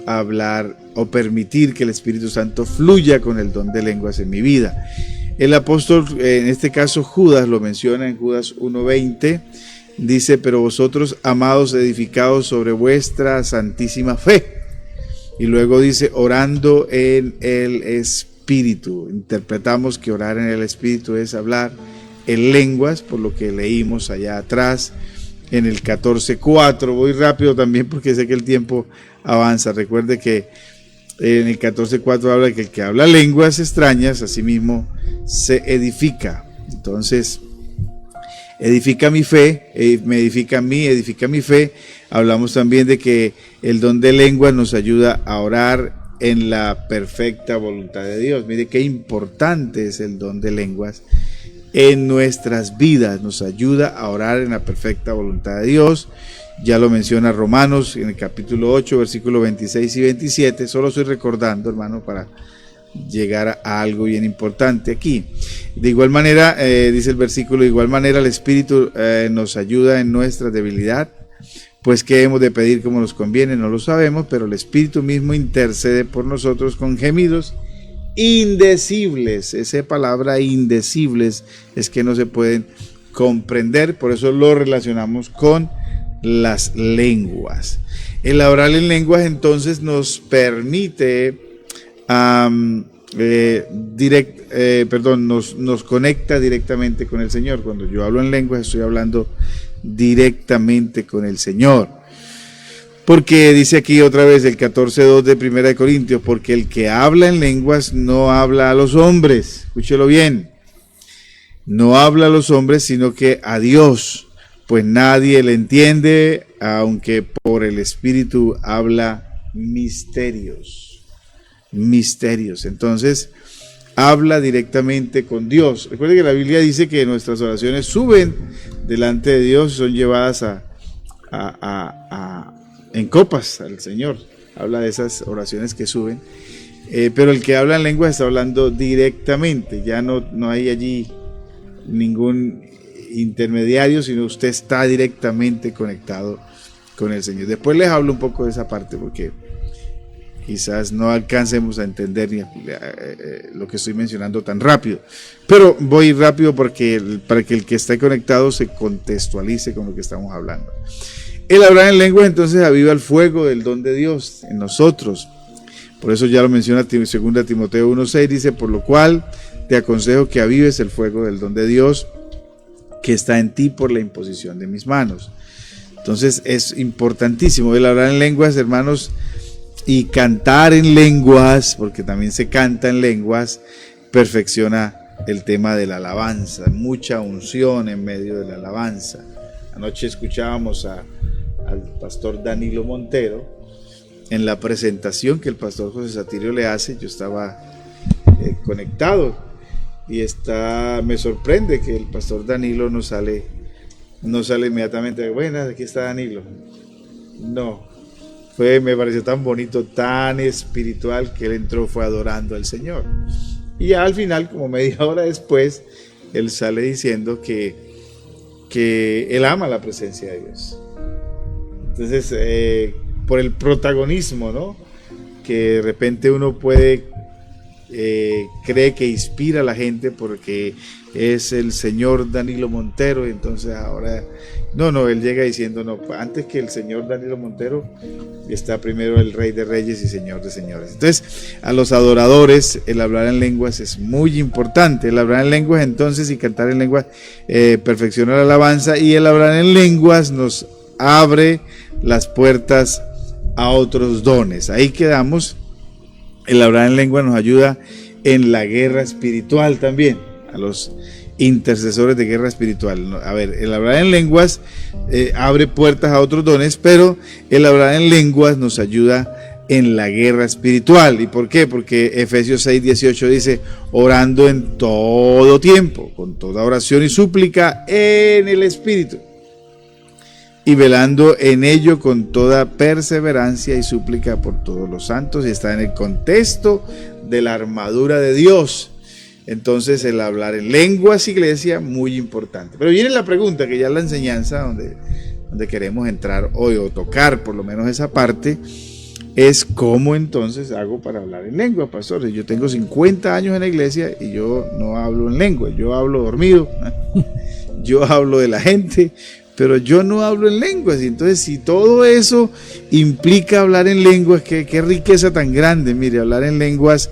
a hablar o permitir que el Espíritu Santo fluya con el don de lenguas en mi vida. El apóstol, en este caso Judas, lo menciona en Judas 1:20, dice: pero vosotros, amados, edificados sobre vuestra santísima fe. Y luego dice: orando en el Espíritu. Interpretamos que orar en el Espíritu es hablar en lenguas, por lo que leímos allá atrás en el 14:4. Voy rápido también porque sé que el tiempo avanza. Recuerde que en el 14:4 habla que el que habla lenguas extrañas a sí mismo se edifica. Entonces, edifica mi fe, me edifica a mí, edifica mi fe. Hablamos también de que el don de lenguas nos ayuda a orar en la perfecta voluntad de Dios. Mire qué importante es el don de lenguas en nuestras vidas. Nos ayuda a orar en la perfecta voluntad de Dios. Ya lo menciona Romanos en el capítulo 8, versículos 26 y 27. Solo estoy recordando, hermano, para llegar a algo bien importante aquí. De igual manera, dice el versículo: de igual manera el Espíritu nos ayuda en nuestra debilidad, pues qué hemos de pedir como nos conviene, no lo sabemos, pero el Espíritu mismo intercede por nosotros con gemidos indecibles. Esa palabra indecibles es que no se pueden comprender, por eso lo relacionamos con las lenguas. El hablar en lenguas entonces nos permite nos conecta directamente con el Señor. Cuando yo hablo en lenguas estoy hablando directamente con el Señor, porque dice aquí otra vez el 14:2 de 1 Corintios: porque el que habla en lenguas no habla a los hombres, escúchelo bien, no habla a los hombres sino que a Dios, pues nadie le entiende, aunque por el Espíritu habla misterios. Entonces, habla directamente con Dios. Recuerde que la Biblia dice que nuestras oraciones suben delante de Dios y son llevadas en copas al Señor. Habla de esas oraciones que suben. Pero el que habla en lengua está hablando directamente, ya no hay allí ningún intermediario, sino usted está directamente conectado con el Señor. Después les hablo un poco de esa parte porque quizás no alcancemos a entender lo que estoy mencionando tan rápido, pero voy rápido para que el que está conectado se contextualice con lo que estamos hablando. El hablar en lenguas entonces aviva el fuego del don de Dios en nosotros. Por eso ya lo menciona 2 Timoteo 1:6, dice: por lo cual te aconsejo que avives el fuego del don de Dios que está en ti por la imposición de mis manos. Entonces es importantísimo el hablar en lenguas, hermanos, y cantar en lenguas, porque también se canta en lenguas, perfecciona el tema de la alabanza, mucha unción en medio de la alabanza. Anoche escuchábamos al pastor Danilo Montero en la presentación que el pastor José Satirio le hace. Yo estaba conectado y me sorprende que el pastor Danilo no sale inmediatamente. Buenas, aquí está Danilo. No, me pareció tan bonito, tan espiritual, que él entró, fue adorando al Señor. Y ya al final, como media hora después, él sale diciendo que él ama la presencia de Dios. Entonces, por el protagonismo, ¿no?, que de repente uno cree que inspira a la gente porque es el señor Danilo Montero, y entonces ahora, él llega diciendo, no, antes que el señor Danilo Montero está primero el Rey de Reyes y Señor de Señores. Entonces, a los adoradores, el hablar en lenguas es muy importante. El hablar en lenguas entonces y cantar en lenguas perfecciona la alabanza, y el hablar en lenguas nos abre las puertas a otros dones. Ahí quedamos. El hablar en lengua nos ayuda en la guerra espiritual también, a los intercesores de guerra espiritual. A ver, el hablar en lenguas abre puertas a otros dones, pero el hablar en lenguas nos ayuda en la guerra espiritual. ¿Y por qué? Porque Efesios 6:18 dice: orando en todo tiempo, con toda oración y súplica en el Espíritu, y velando en ello con toda perseverancia y súplica por todos los santos. Y está en el contexto de la armadura de Dios. Entonces el hablar en lenguas, iglesia, muy importante. Pero viene la pregunta, que ya es la enseñanza donde queremos entrar hoy, o tocar por lo menos esa parte, es cómo entonces hago para hablar en lengua, pastor. Yo tengo 50 años en la iglesia y yo no hablo en lengua, yo hablo dormido, yo hablo de la gente, pero yo no hablo en lenguas. Y entonces, si todo eso implica hablar en lenguas, qué riqueza tan grande. Mire, hablar en lenguas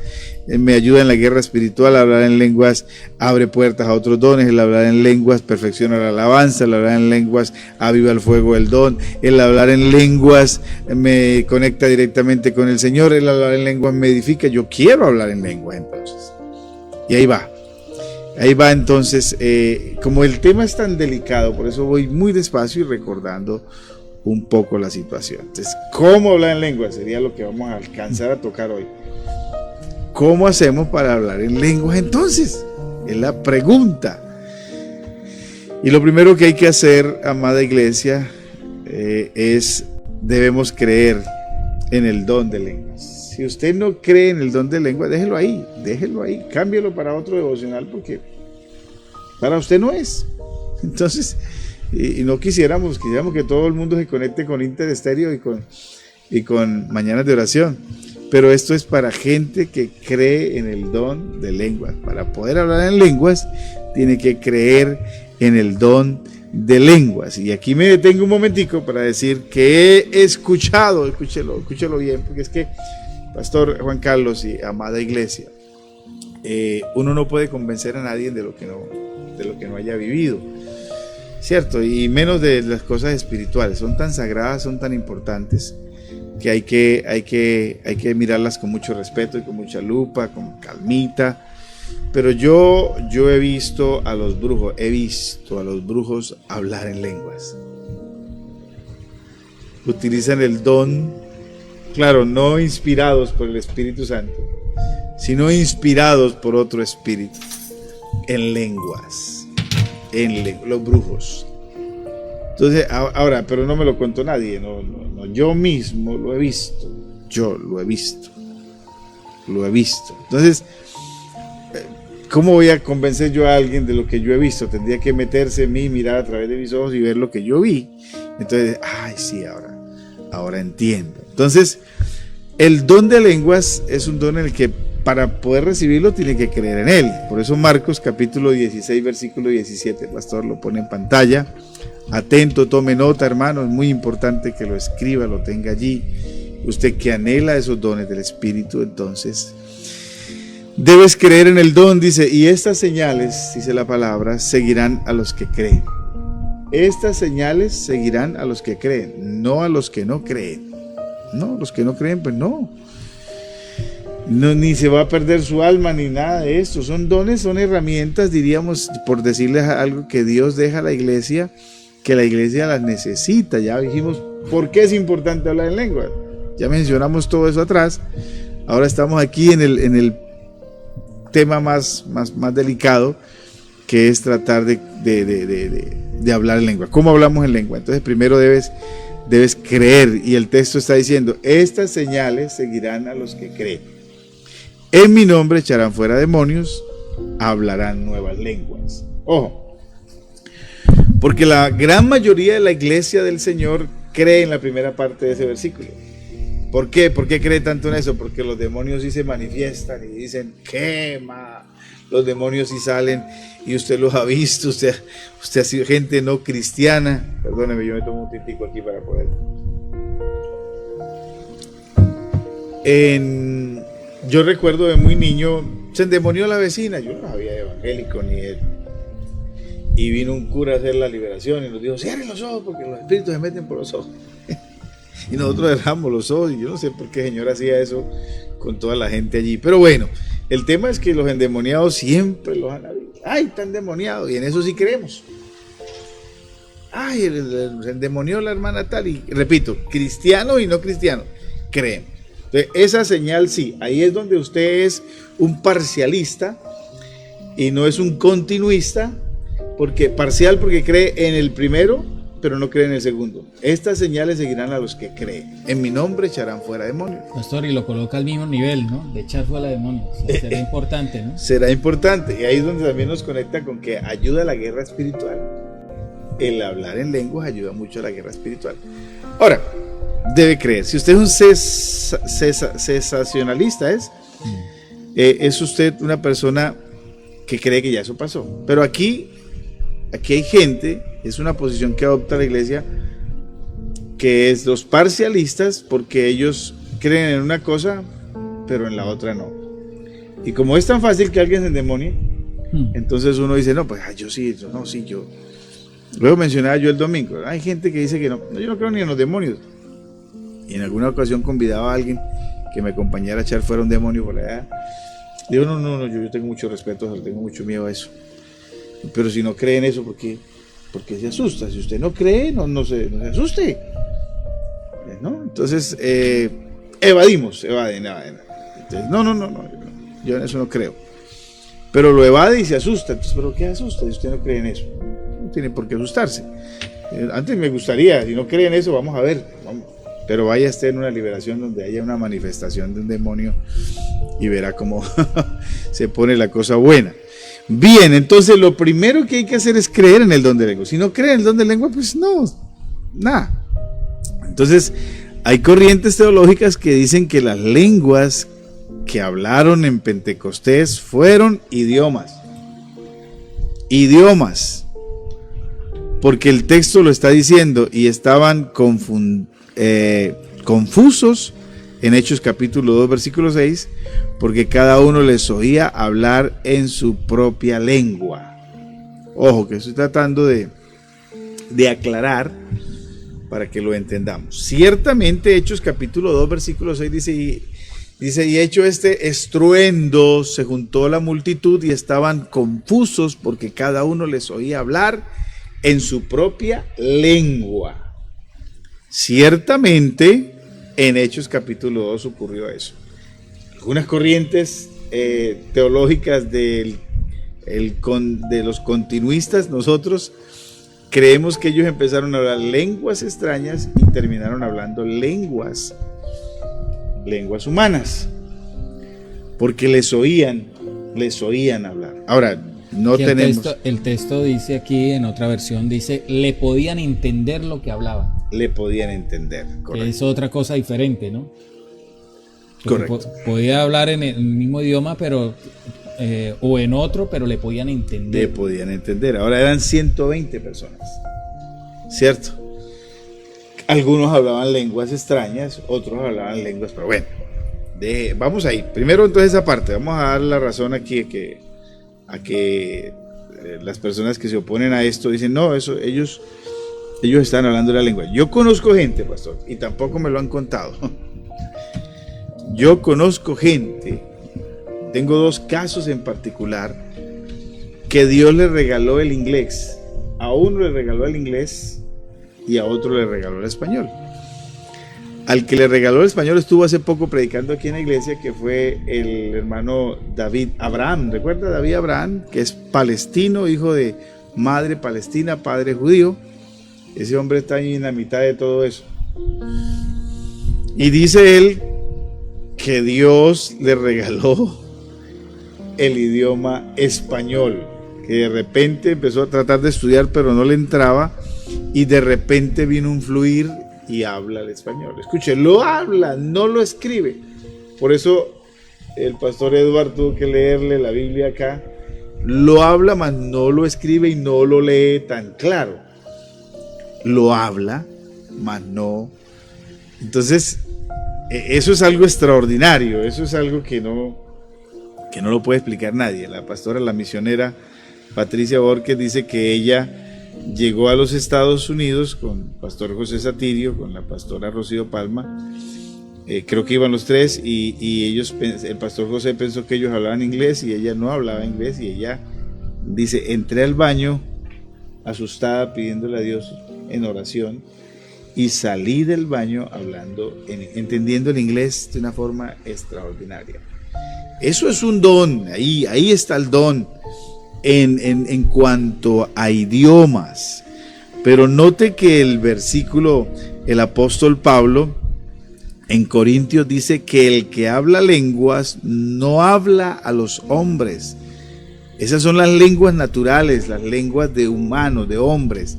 me ayuda en la guerra espiritual. Hablar en lenguas abre puertas a otros dones. El hablar en lenguas perfecciona la alabanza. El hablar en lenguas aviva el fuego del don. El hablar en lenguas me conecta directamente con el Señor. El hablar en lenguas me edifica. Yo quiero hablar en lenguas entonces. Y ahí va entonces, como el tema es tan delicado, por eso voy muy despacio y recordando un poco la situación. Entonces, ¿cómo hablar en lenguas? Sería lo que vamos a alcanzar a tocar hoy. ¿Cómo hacemos para hablar en lenguas entonces? Es la pregunta. Y lo primero que hay que hacer, amada iglesia, debemos creer en el don de lenguas. Si usted no cree en el don de lengua, déjelo ahí, cámbielo para otro devocional, porque para usted no es. Entonces, y no quisiéramos que todo el mundo se conecte con Inter Estéreo y con Mañanas de Oración, pero esto es para gente que cree en el don de lenguas. Para poder hablar en lenguas, tiene que creer en el don de lenguas. Y aquí me detengo un momentico para decir que he escuchado, escúchelo bien, porque es que, Pastor Juan Carlos y amada iglesia, uno no puede convencer a nadie de lo que no haya vivido, ¿cierto? Y menos de las cosas espirituales. Son tan sagradas, son tan importantes, que hay que mirarlas con mucho respeto y con mucha lupa, con calmita. Pero yo he visto a los brujos hablar en lenguas. Utilizan el don, claro, no inspirados por el Espíritu Santo, sino inspirados por otro espíritu, en lenguas, los brujos. Entonces, ahora, pero no me lo contó nadie, no, yo mismo lo he visto, lo he visto. Entonces, ¿cómo voy a convencer yo a alguien de lo que yo he visto? Tendría que meterse en mí, mirar a través de mis ojos y ver lo que yo vi. Entonces, ay, sí, ahora entiendo. Entonces, el don de lenguas es un don en el que para poder recibirlo tiene que creer en él. Por eso Marcos capítulo 16, versículo 17, el pastor lo pone en pantalla. Atento, tome nota, hermano, es muy importante que lo escriba, lo tenga allí. Usted que anhela esos dones del Espíritu, entonces debes creer en el don, dice, y estas señales, dice la palabra, seguirán a los que creen. Estas señales seguirán a los que creen, no a los que no creen. No, los que no creen, pues no, ni se va a perder su alma, ni nada de esto. Son dones, son herramientas, diríamos, por decirles algo que Dios deja a la iglesia, que la iglesia las necesita. Ya dijimos por qué es importante hablar en lengua. Ya mencionamos todo eso atrás. Ahora estamos aquí en el tema más delicado, que es tratar de hablar en lengua. ¿Cómo hablamos en lengua? Entonces primero debes creer, y el texto está diciendo, estas señales seguirán a los que creen. En mi nombre echarán fuera demonios, hablarán nuevas lenguas. Ojo, porque la gran mayoría de la iglesia del Señor cree en la primera parte de ese versículo. ¿Por qué? ¿Por qué cree tanto en eso? Porque los demonios sí se manifiestan y dicen, quema. Los demonios sí salen y usted los ha visto, usted ha sido gente no cristiana. Perdóneme, yo me tomo un tintico aquí para poder. Yo recuerdo de muy niño, se endemonió la vecina, yo no había evangélico ni él. Y vino un cura a hacer la liberación y nos dijo, cierren los ojos porque los espíritus se meten por los ojos. Y nosotros cerramos los ojos, y yo no sé por qué el Señor hacía eso con toda la gente allí. Pero bueno, el tema es que los endemoniados siempre los han habido. ¡Ay, está endemoniado! Y en eso sí creemos. ¡Ay, se endemonió la hermana tal! Y repito, cristiano y no cristiano, creemos. Entonces, esa señal sí, ahí es donde usted es un parcialista y no es un continuista, porque cree en el primero, pero no cree en el segundo. Estas señales seguirán a los que creen. En mi nombre echarán fuera demonios. Pastor, y lo coloca al mismo nivel, ¿no? De echar fuera demonios. O sea, será importante, ¿no? Será importante. Y ahí es donde también nos conecta con que ayuda a la guerra espiritual. El hablar en lenguas ayuda mucho a la guerra espiritual. Ahora, debe creer. Si usted es un cesacionalista, es usted una persona que cree que ya eso pasó. Pero aquí hay gente, es una posición que adopta la iglesia, que es los parcialistas, porque ellos creen en una cosa, pero en la otra no. Y como es tan fácil que alguien se endemonie, entonces uno dice, no, pues yo sí, no, sí, yo. Luego mencionaba yo el domingo, hay gente que dice que no, yo no creo ni en los demonios. Y en alguna ocasión convidaba a alguien que me acompañara a echar fuera un demonio por allá. Digo, no, yo tengo mucho respeto, tengo mucho miedo a eso. Pero si no cree en eso, ¿por qué se asusta? Si usted no cree, no se asuste. ¿No? Entonces, evaden. Entonces, no, yo en eso no creo. Pero lo evade y se asusta. Entonces, ¿pero qué asusta si usted no cree en eso? No tiene por qué asustarse. Antes me gustaría, si no cree en eso, vamos a ver. Pero vaya a estar en una liberación donde haya una manifestación de un demonio y verá cómo se pone la cosa buena. Bien, entonces lo primero que hay que hacer es creer en el don de lengua. Si no cree en el don de lengua, pues no, nada. Entonces, hay corrientes teológicas que dicen que las lenguas que hablaron en Pentecostés fueron idiomas. Porque el texto lo está diciendo y estaban confusos en Hechos capítulo 2, versículo 6, porque cada uno les oía hablar en su propia lengua. Ojo, que estoy tratando de aclarar para que lo entendamos. Ciertamente Hechos capítulo 2, versículo 6 dice, y hecho este estruendo, se juntó la multitud y estaban confusos porque cada uno les oía hablar en su propia lengua. Ciertamente en Hechos capítulo 2 ocurrió eso. Algunas corrientes teológicas de los continuistas, nosotros creemos que ellos empezaron a hablar lenguas extrañas y terminaron hablando lenguas humanas, porque les oían hablar. Ahora, no tenemos... El texto dice aquí, en otra versión, dice, le podían entender lo que hablaban. Le podían entender, correcto. Que es otra cosa diferente, ¿no? Correcto. Podía hablar en el mismo idioma, pero o en otro, pero le podían entender. Le podían entender. Ahora eran 120 personas, ¿cierto? Algunos hablaban lenguas extrañas, otros hablaban lenguas, pero bueno, vamos ahí. Primero entonces esa parte, vamos a dar la razón aquí a que las personas que se oponen a esto dicen, no, eso ellos están hablando la lengua. Yo conozco gente, pastor, y tampoco me lo han contado. Yo conozco gente, tengo 2 casos en particular, que Dios le regaló el inglés. A uno le regaló el inglés y a otro le regaló el español. Al que le regaló el español estuvo hace poco predicando aquí en la iglesia, que fue el hermano David Abraham. ¿Recuerda David Abraham? Que es palestino, hijo de madre palestina, padre judío. Ese hombre está ahí en la mitad de todo eso. Y dice él que Dios le regaló el idioma español, que de repente empezó a tratar de estudiar pero no le entraba, y de repente vino un fluir y habla el español. Escuche, lo habla, no lo escribe. Por eso el pastor Edward tuvo que leerle la Biblia acá. Lo habla, mas no lo escribe y no lo lee tan claro. Lo habla, mas no. Entonces, eso es algo extraordinario, eso es algo que no lo puede explicar nadie. La pastora, la misionera Patricia Borges dice que ella llegó a los Estados Unidos con pastor José Satirio, con la pastora Rocío Palma, creo que iban los 3, y ellos, el pastor José pensó que ellos hablaban inglés y ella no hablaba inglés, y ella dice, entré al baño asustada pidiéndole a Dios en oración, y salí del baño hablando, entendiendo el inglés de una forma extraordinaria. Eso es un don, ahí está el don en cuanto a idiomas. Pero note que el versículo, el apóstol Pablo en Corintios dice que el que habla lenguas no habla a los hombres. Esas son las lenguas naturales, las lenguas de humanos, de hombres.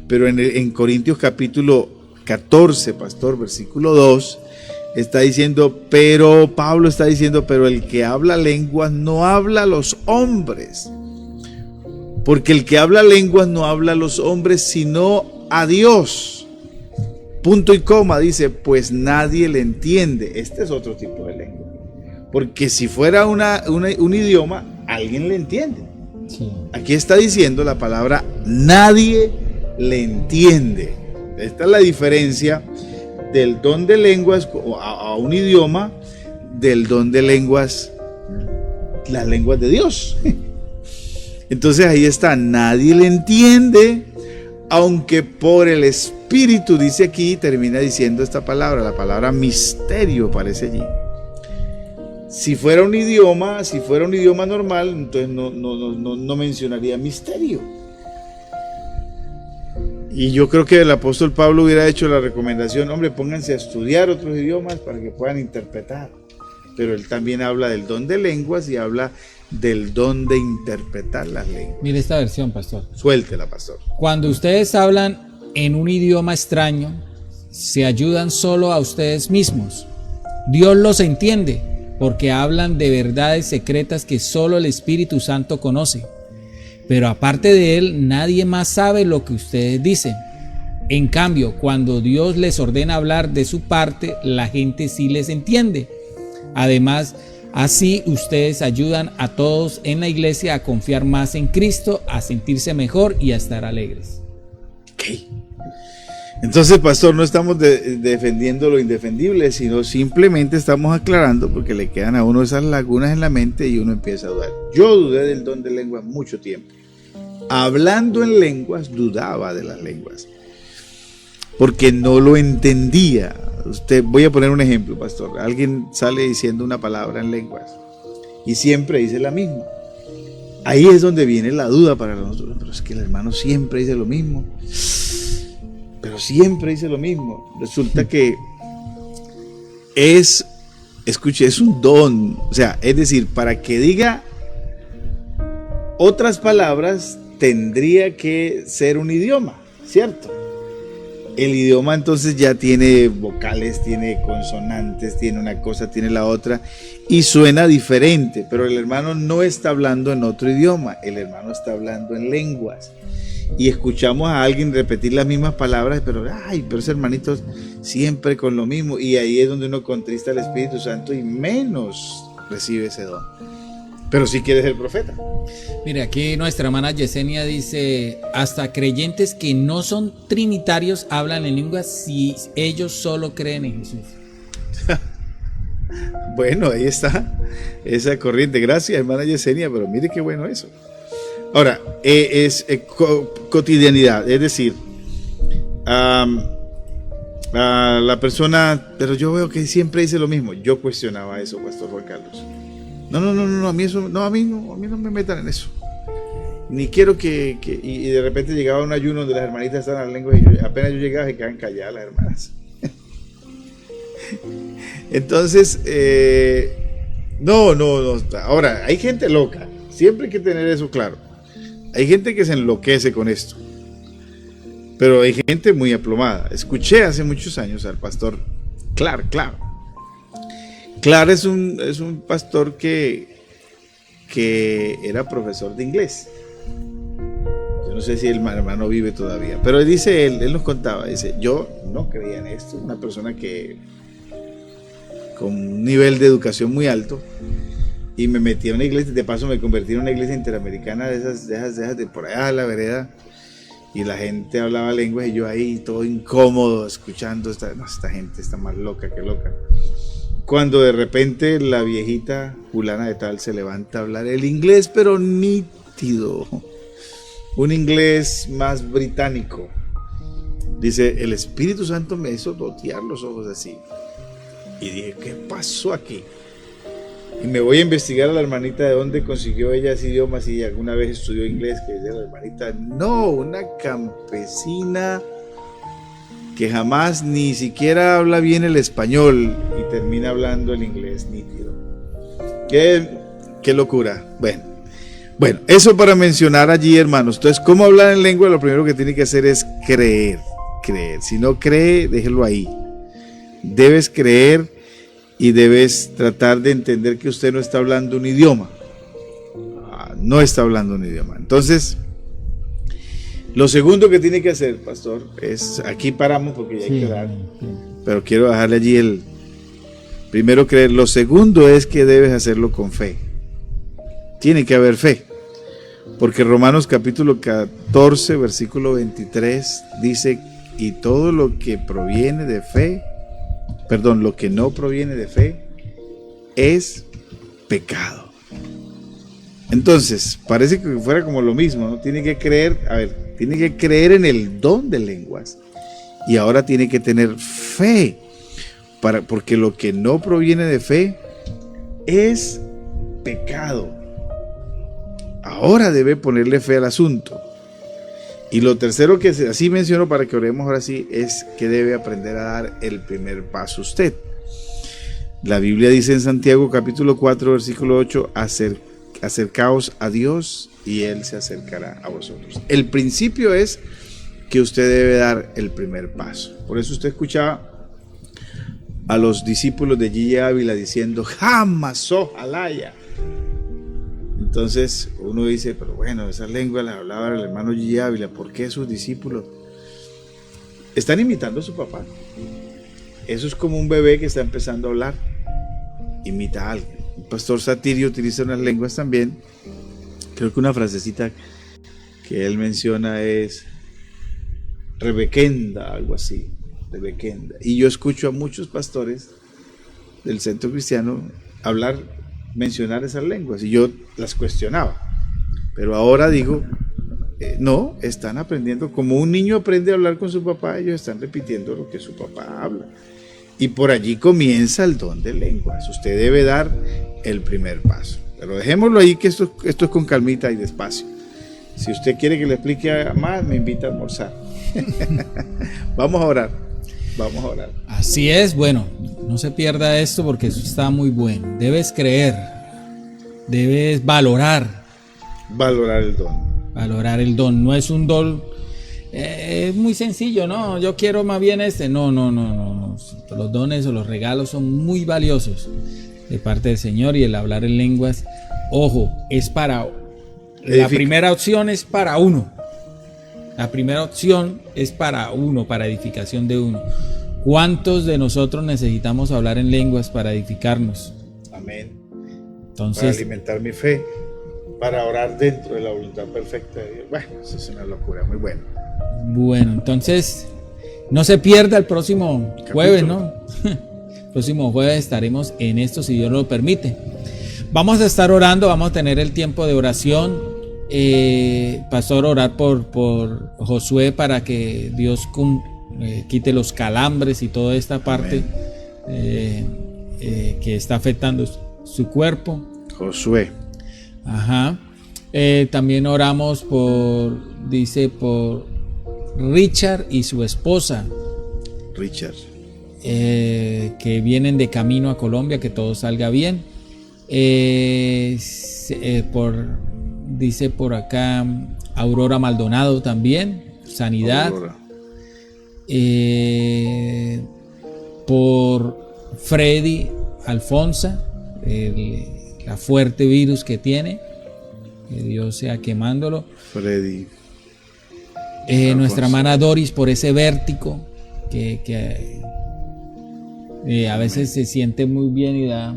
Pero en Corintios capítulo 14, pastor, versículo 2, está diciendo, pero Pablo está diciendo, pero el que habla lenguas no habla a los hombres. Porque el que habla lenguas no habla a los hombres, sino a Dios. Punto y coma, dice, pues nadie le entiende. Este es otro tipo de lengua. Porque si fuera un idioma, alguien le entiende. Sí. Aquí está diciendo la palabra, nadie le entiende. Esta es la diferencia del don de lenguas a un idioma, del don de lenguas, las lenguas de Dios. Entonces ahí está, nadie le entiende, aunque por el Espíritu, dice aquí, termina diciendo esta palabra, la palabra misterio aparece allí. Si fuera un idioma normal, entonces no mencionaría misterio. Y yo creo que el apóstol Pablo hubiera hecho la recomendación, hombre, pónganse a estudiar otros idiomas para que puedan interpretar. Pero él también habla del don de lenguas y habla del don de interpretar las lenguas. Mire esta versión, pastor. Suéltela, pastor. Cuando ustedes hablan en un idioma extraño, se ayudan solo a ustedes mismos. Dios los entiende, porque hablan de verdades secretas que solo el Espíritu Santo conoce. Pero aparte de él, nadie más sabe lo que ustedes dicen. En cambio, cuando Dios les ordena hablar de su parte, la gente sí les entiende. Además, así ustedes ayudan a todos en la iglesia a confiar más en Cristo, a sentirse mejor y a estar alegres. Okay. Entonces, pastor, no estamos defendiendo lo indefendible, sino simplemente estamos aclarando porque le quedan a uno esas lagunas en la mente y uno empieza a dudar. Yo dudé del don de lenguas mucho tiempo. Hablando en lenguas, dudaba de las lenguas porque no lo entendía. Voy a poner un ejemplo, pastor. Alguien sale diciendo una palabra en lenguas y siempre dice la misma. Ahí es donde viene la duda para nosotros. Pero es que el hermano siempre dice lo mismo. Pero siempre dice lo mismo. Resulta que es un don. O sea, es decir, para que diga otras palabras tendría que ser un idioma, ¿cierto? El idioma entonces ya tiene vocales, tiene consonantes, tiene una cosa, tiene la otra y suena diferente, pero el hermano no está hablando en otro idioma, el hermano está hablando en lenguas. Y escuchamos a alguien repetir las mismas palabras, pero ese hermanito siempre con lo mismo, y ahí es donde uno contrista al Espíritu Santo y menos recibe ese don. Pero sí quiere ser profeta. Mire, aquí nuestra hermana Yesenia dice, hasta creyentes que no son trinitarios hablan en lenguas si ellos solo creen en Jesús. Bueno, ahí está esa corriente. Gracias, hermana Yesenia, pero mire qué bueno eso. Ahora, es cotidianidad, es decir, la persona, pero yo veo que siempre dice lo mismo. Yo cuestionaba eso, Pastor Juan Carlos. No, a mí no me metan en eso. Ni quiero que y de repente llegaba un ayuno donde las hermanitas estaban en la lengua y apenas yo llegaba se quedaban calladas las hermanas. Entonces, no. Ahora, hay gente loca. Siempre hay que tener eso claro. Hay gente que se enloquece con esto. Pero hay gente muy aplomada. Escuché hace muchos años al pastor Clark. Clark es un pastor que era profesor de inglés. Yo no sé si el hermano vive todavía, pero él nos contaba, dice, yo no creía en esto, una persona que con un nivel de educación muy alto, y me metí a una iglesia, de paso me convertí en una iglesia interamericana de esas de por allá de la vereda, y la gente hablaba lenguas y yo ahí todo incómodo escuchando, esta gente está más loca que loca. Cuando de repente la viejita fulana de tal se levanta a hablar el inglés, pero nítido, un inglés más británico. Dice, el Espíritu Santo me hizo dotear los ojos así. Y dije, ¿qué pasó aquí? Y me voy a investigar a la hermanita de dónde consiguió ella ese idioma, si alguna vez estudió inglés, que dice la hermanita, no, una campesina que jamás ni siquiera habla bien el español y termina hablando el inglés nítido. Qué locura. Bueno, eso para mencionar allí, hermanos. Entonces, ¿cómo hablar en lengua? Lo primero que tiene que hacer es creer. Si no cree, déjelo ahí. Debes creer y debes tratar de entender que usted no está hablando un idioma. No está hablando un idioma. Entonces, lo segundo que tiene que hacer, pastor, es, aquí paramos porque ya hay que dar, pero quiero dejarle allí el primero creer. Lo segundo es que debes hacerlo con fe. Tiene que haber fe, porque Romanos capítulo 14, versículo 23 dice, y todo lo que proviene de fe, lo que no proviene de fe es pecado. Entonces, parece que fuera como lo mismo, ¿no? Tiene que creer en el don de lenguas y ahora tiene que tener fe, porque lo que no proviene de fe es pecado. Ahora debe ponerle fe al asunto. Y lo tercero que así menciono para que oremos ahora sí es que debe aprender a dar el primer paso usted. La Biblia dice en Santiago capítulo 4 versículo 8, acercaos a Dios y Él se acercará a vosotros. El principio es que usted debe dar el primer paso. Por eso usted escuchaba a los discípulos de Gigi Ávila diciendo, jamás ojalaya. Entonces uno dice, pero bueno, esas lenguas las hablaba el hermano Gigi Ávila, ¿por qué sus discípulos están imitando a su papá? Eso es como un bebé que está empezando a hablar, imita a alguien. El pastor Satirio utiliza unas lenguas también. Creo que una frasecita que él menciona es rebequenda, algo así, rebequenda. Y yo escucho a muchos pastores del centro cristiano mencionar esas lenguas y yo las cuestionaba, pero ahora digo, no, están aprendiendo, como un niño aprende a hablar con su papá, ellos están repitiendo lo que su papá habla y por allí comienza el don de lenguas. Usted debe dar el primer paso. Pero dejémoslo ahí, que esto es con calmita y despacio. Si usted quiere que le explique más, me invita a almorzar. Vamos a orar. Así es, bueno, no se pierda esto porque eso está muy bueno. Debes creer, debes valorar el don. Valorar el don. No es un don, es muy sencillo, ¿no? Yo quiero más bien No. Los dones o los regalos son muy valiosos de parte del Señor, y el hablar en lenguas, ojo, es para... La primera opción es para uno. La primera opción es para uno, para edificación de uno. ¿Cuántos de nosotros necesitamos hablar en lenguas para edificarnos? Amén. Entonces, para alimentar mi fe, para orar dentro de la voluntad perfecta de Dios. Bueno, eso es una locura, muy bueno. Bueno, entonces, no se pierda el próximo jueves, ¿no? El próximo jueves estaremos en esto, si Dios lo permite. Vamos a estar orando, vamos a tener el tiempo de oración. Pastor, orar por Josué para que Dios quite los calambres y toda esta parte que está afectando su cuerpo. Josué. Ajá. También oramos por Richard y su esposa. Richard. Que vienen de camino a Colombia, que todo salga bien. Dice por acá Aurora Maldonado también, sanidad. Por Freddy Alfonsa, la fuerte virus que tiene, que Dios sea quemándolo. Freddy. Nuestra hermana Doris por ese vértigo que a veces se siente muy bien y da.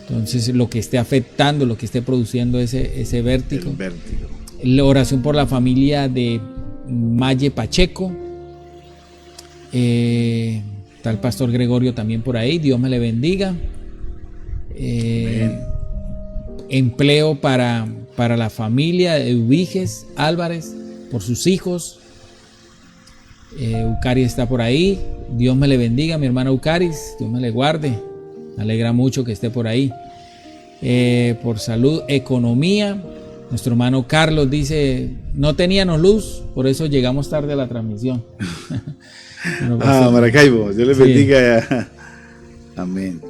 Entonces, lo que esté afectando, lo que esté produciendo ese vértigo. El vértigo. La oración por la familia de Maye Pacheco. Está el pastor Gregorio también por ahí. Dios me le bendiga. Empleo para la familia de Ubiges Álvarez, por sus hijos. Ucaris está por ahí. Dios me le bendiga, mi hermana Ucaris. Dios me le guarde. Me alegra mucho que esté por ahí. Por salud, economía. Nuestro hermano Carlos dice: no teníamos luz, por eso llegamos tarde a la transmisión. Maracaibo, Dios les bendiga. Amén.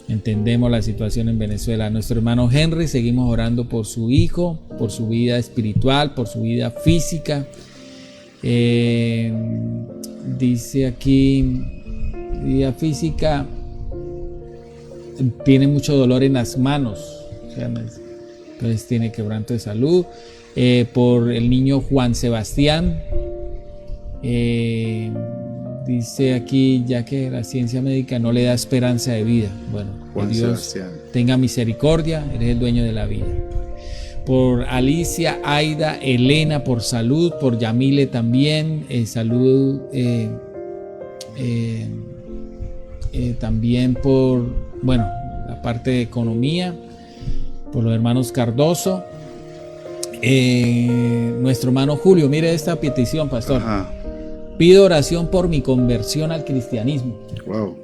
Entendemos la situación en Venezuela. Nuestro hermano Henry, seguimos orando por su hijo, por su vida espiritual, por su vida física. Dice aquí, vida física, tiene mucho dolor en las manos, entonces tiene quebranto de salud. Por el niño Juan Sebastián, dice aquí, ya que la ciencia médica no le da esperanza de vida. Bueno, Juan que Dios Sebastián tenga misericordia, eres el dueño de la vida. Por Alicia, Aida, Elena, por salud. Por Yamile también, salud. También por, bueno, la parte de economía. Por los hermanos Cardoso. Nuestro hermano Julio, mire esta petición, pastor. Ajá. Pido oración por mi conversión al cristianismo. Wow.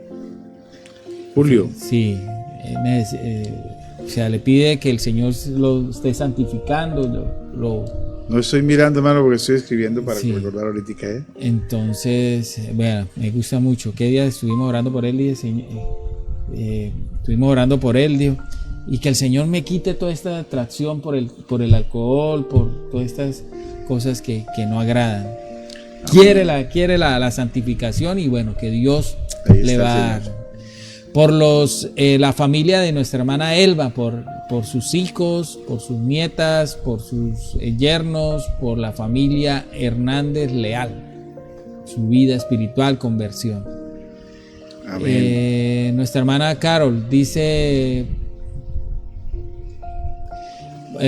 Julio. Sí. O sea, le pide que el Señor lo esté santificando. No estoy mirando, hermano, porque estoy escribiendo para recordar ahorita. Entonces, bueno, me gusta mucho. ¿Qué día estuvimos orando por él? Estuvimos orando por él, dijo, y que el Señor me quite toda esta atracción por el alcohol, por todas estas cosas que no agradan. Quiere la santificación, y bueno, que Dios le va a dar. Por la familia de nuestra hermana Elba, por sus hijos, por sus nietas, por sus yernos, por la familia Hernández Leal, su vida espiritual, conversión. Amén. Nuestra hermana Carol dice: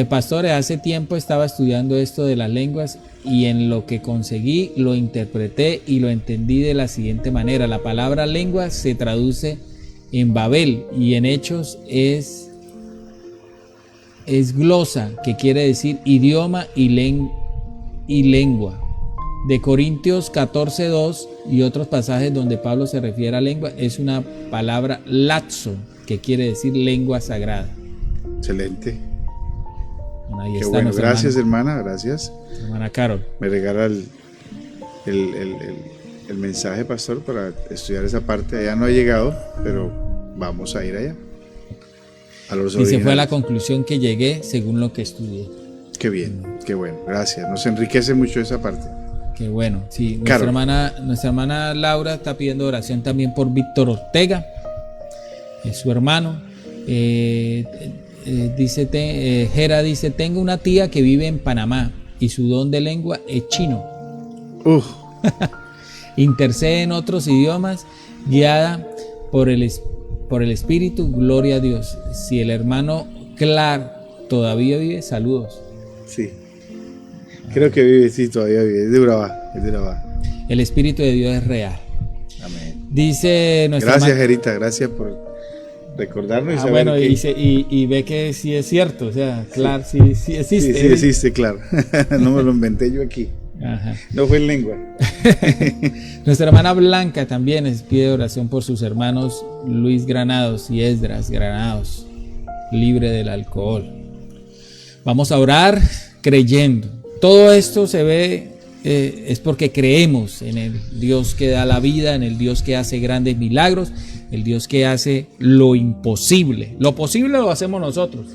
pastores, hace tiempo estaba estudiando esto de las lenguas, y en lo que conseguí lo interpreté y lo entendí de la siguiente manera. La palabra lengua se traduce en Babel, y en Hechos es glosa, que quiere decir idioma y lengua. de Corintios 14:2 y otros pasajes donde Pablo se refiere a lengua, es una palabra lazo, que quiere decir lengua sagrada. Excelente. Bueno, ahí Qué está bueno. nuestra Gracias, hermana, gracias. hermana Carol. Me regala el mensaje, pastor, para estudiar esa parte. Allá no ha llegado, pero vamos a ir allá. A los Dice, fue a la originales. conclusión que llegué según lo que estudié. Qué bien, qué bueno. Gracias. Nos enriquece mucho esa parte. Qué bueno. Sí, Carol. nuestra hermana Laura está pidiendo oración también por Víctor Ortega, es su hermano. Jera dice, tengo una tía que vive en Panamá y su don de lengua es chino. Intercede en otros idiomas, guiada por el Espíritu, gloria a Dios. Si el hermano Clar todavía vive, saludos. Sí. Creo que vive, sí, todavía vive. Es de Urabá, es de Urabá. El Espíritu de Dios es real. Amén. Dice nuestra Gracias, Gerita, gracias por recordarnos y saber bueno, que... y ve que sí es cierto, o sea, Clar sí existe. Sí existe, claro. No me lo inventé yo aquí. Ajá. No fue en lengua. Nuestra hermana Blanca también pide oración por sus hermanos Luis Granados y Esdras Granados, libre del alcohol. Vamos a orar creyendo. Todo esto se ve, es porque creemos en el Dios que da la vida, en el Dios que hace grandes milagros, el Dios que hace lo imposible. Lo posible lo hacemos nosotros.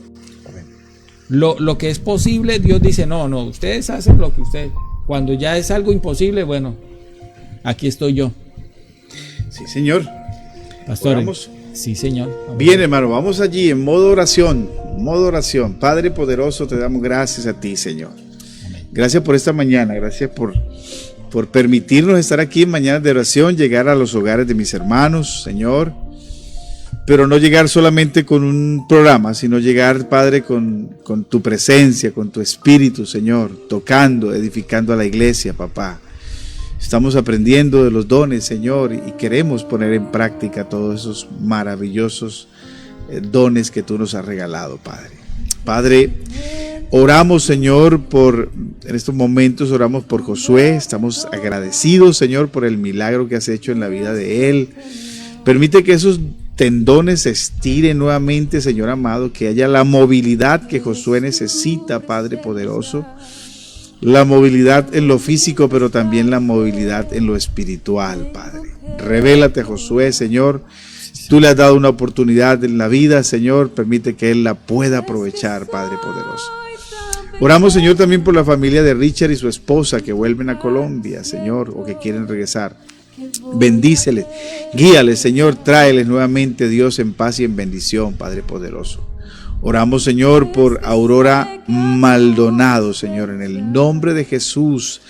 Lo que es posible, Dios dice, no, ustedes hacen lo que ustedes... Cuando ya es algo imposible, bueno, aquí estoy yo. Sí, Señor. Pastor. Oramos. Sí, Señor. Vamos. Bien, hermano, vamos allí en modo oración. Modo oración. Padre poderoso, te damos gracias a ti, Señor. Gracias por esta mañana, gracias por permitirnos estar aquí en Mañanas de Oración, llegar a los hogares de mis hermanos, Señor. Pero no llegar solamente con un programa, sino llegar, Padre, con tu presencia, con tu espíritu, Señor, tocando, edificando a la iglesia, papá. Estamos aprendiendo de los dones, Señor, y queremos poner en práctica todos esos maravillosos dones que tú nos has regalado, Padre. Padre, oramos, Señor, en estos momentos oramos por Josué. Estamos agradecidos, Señor, por el milagro que has hecho en la vida de él. Permite que esos tendones se estiren nuevamente, Señor amado, que haya la movilidad que Josué necesita, Padre poderoso. La movilidad en lo físico, pero también la movilidad en lo espiritual, Padre. Revélate a Josué, Señor. Tú le has dado una oportunidad en la vida, Señor. Permite que él la pueda aprovechar, Padre poderoso. Oramos, Señor, también por la familia de Richard y su esposa que vuelven a Colombia, Señor, o que quieren regresar. Bendíceles, guíales, Señor, tráeles nuevamente, Dios, en paz y en bendición, Padre poderoso. Oramos, Señor, por Aurora Maldonado, Señor, en el nombre de Jesús,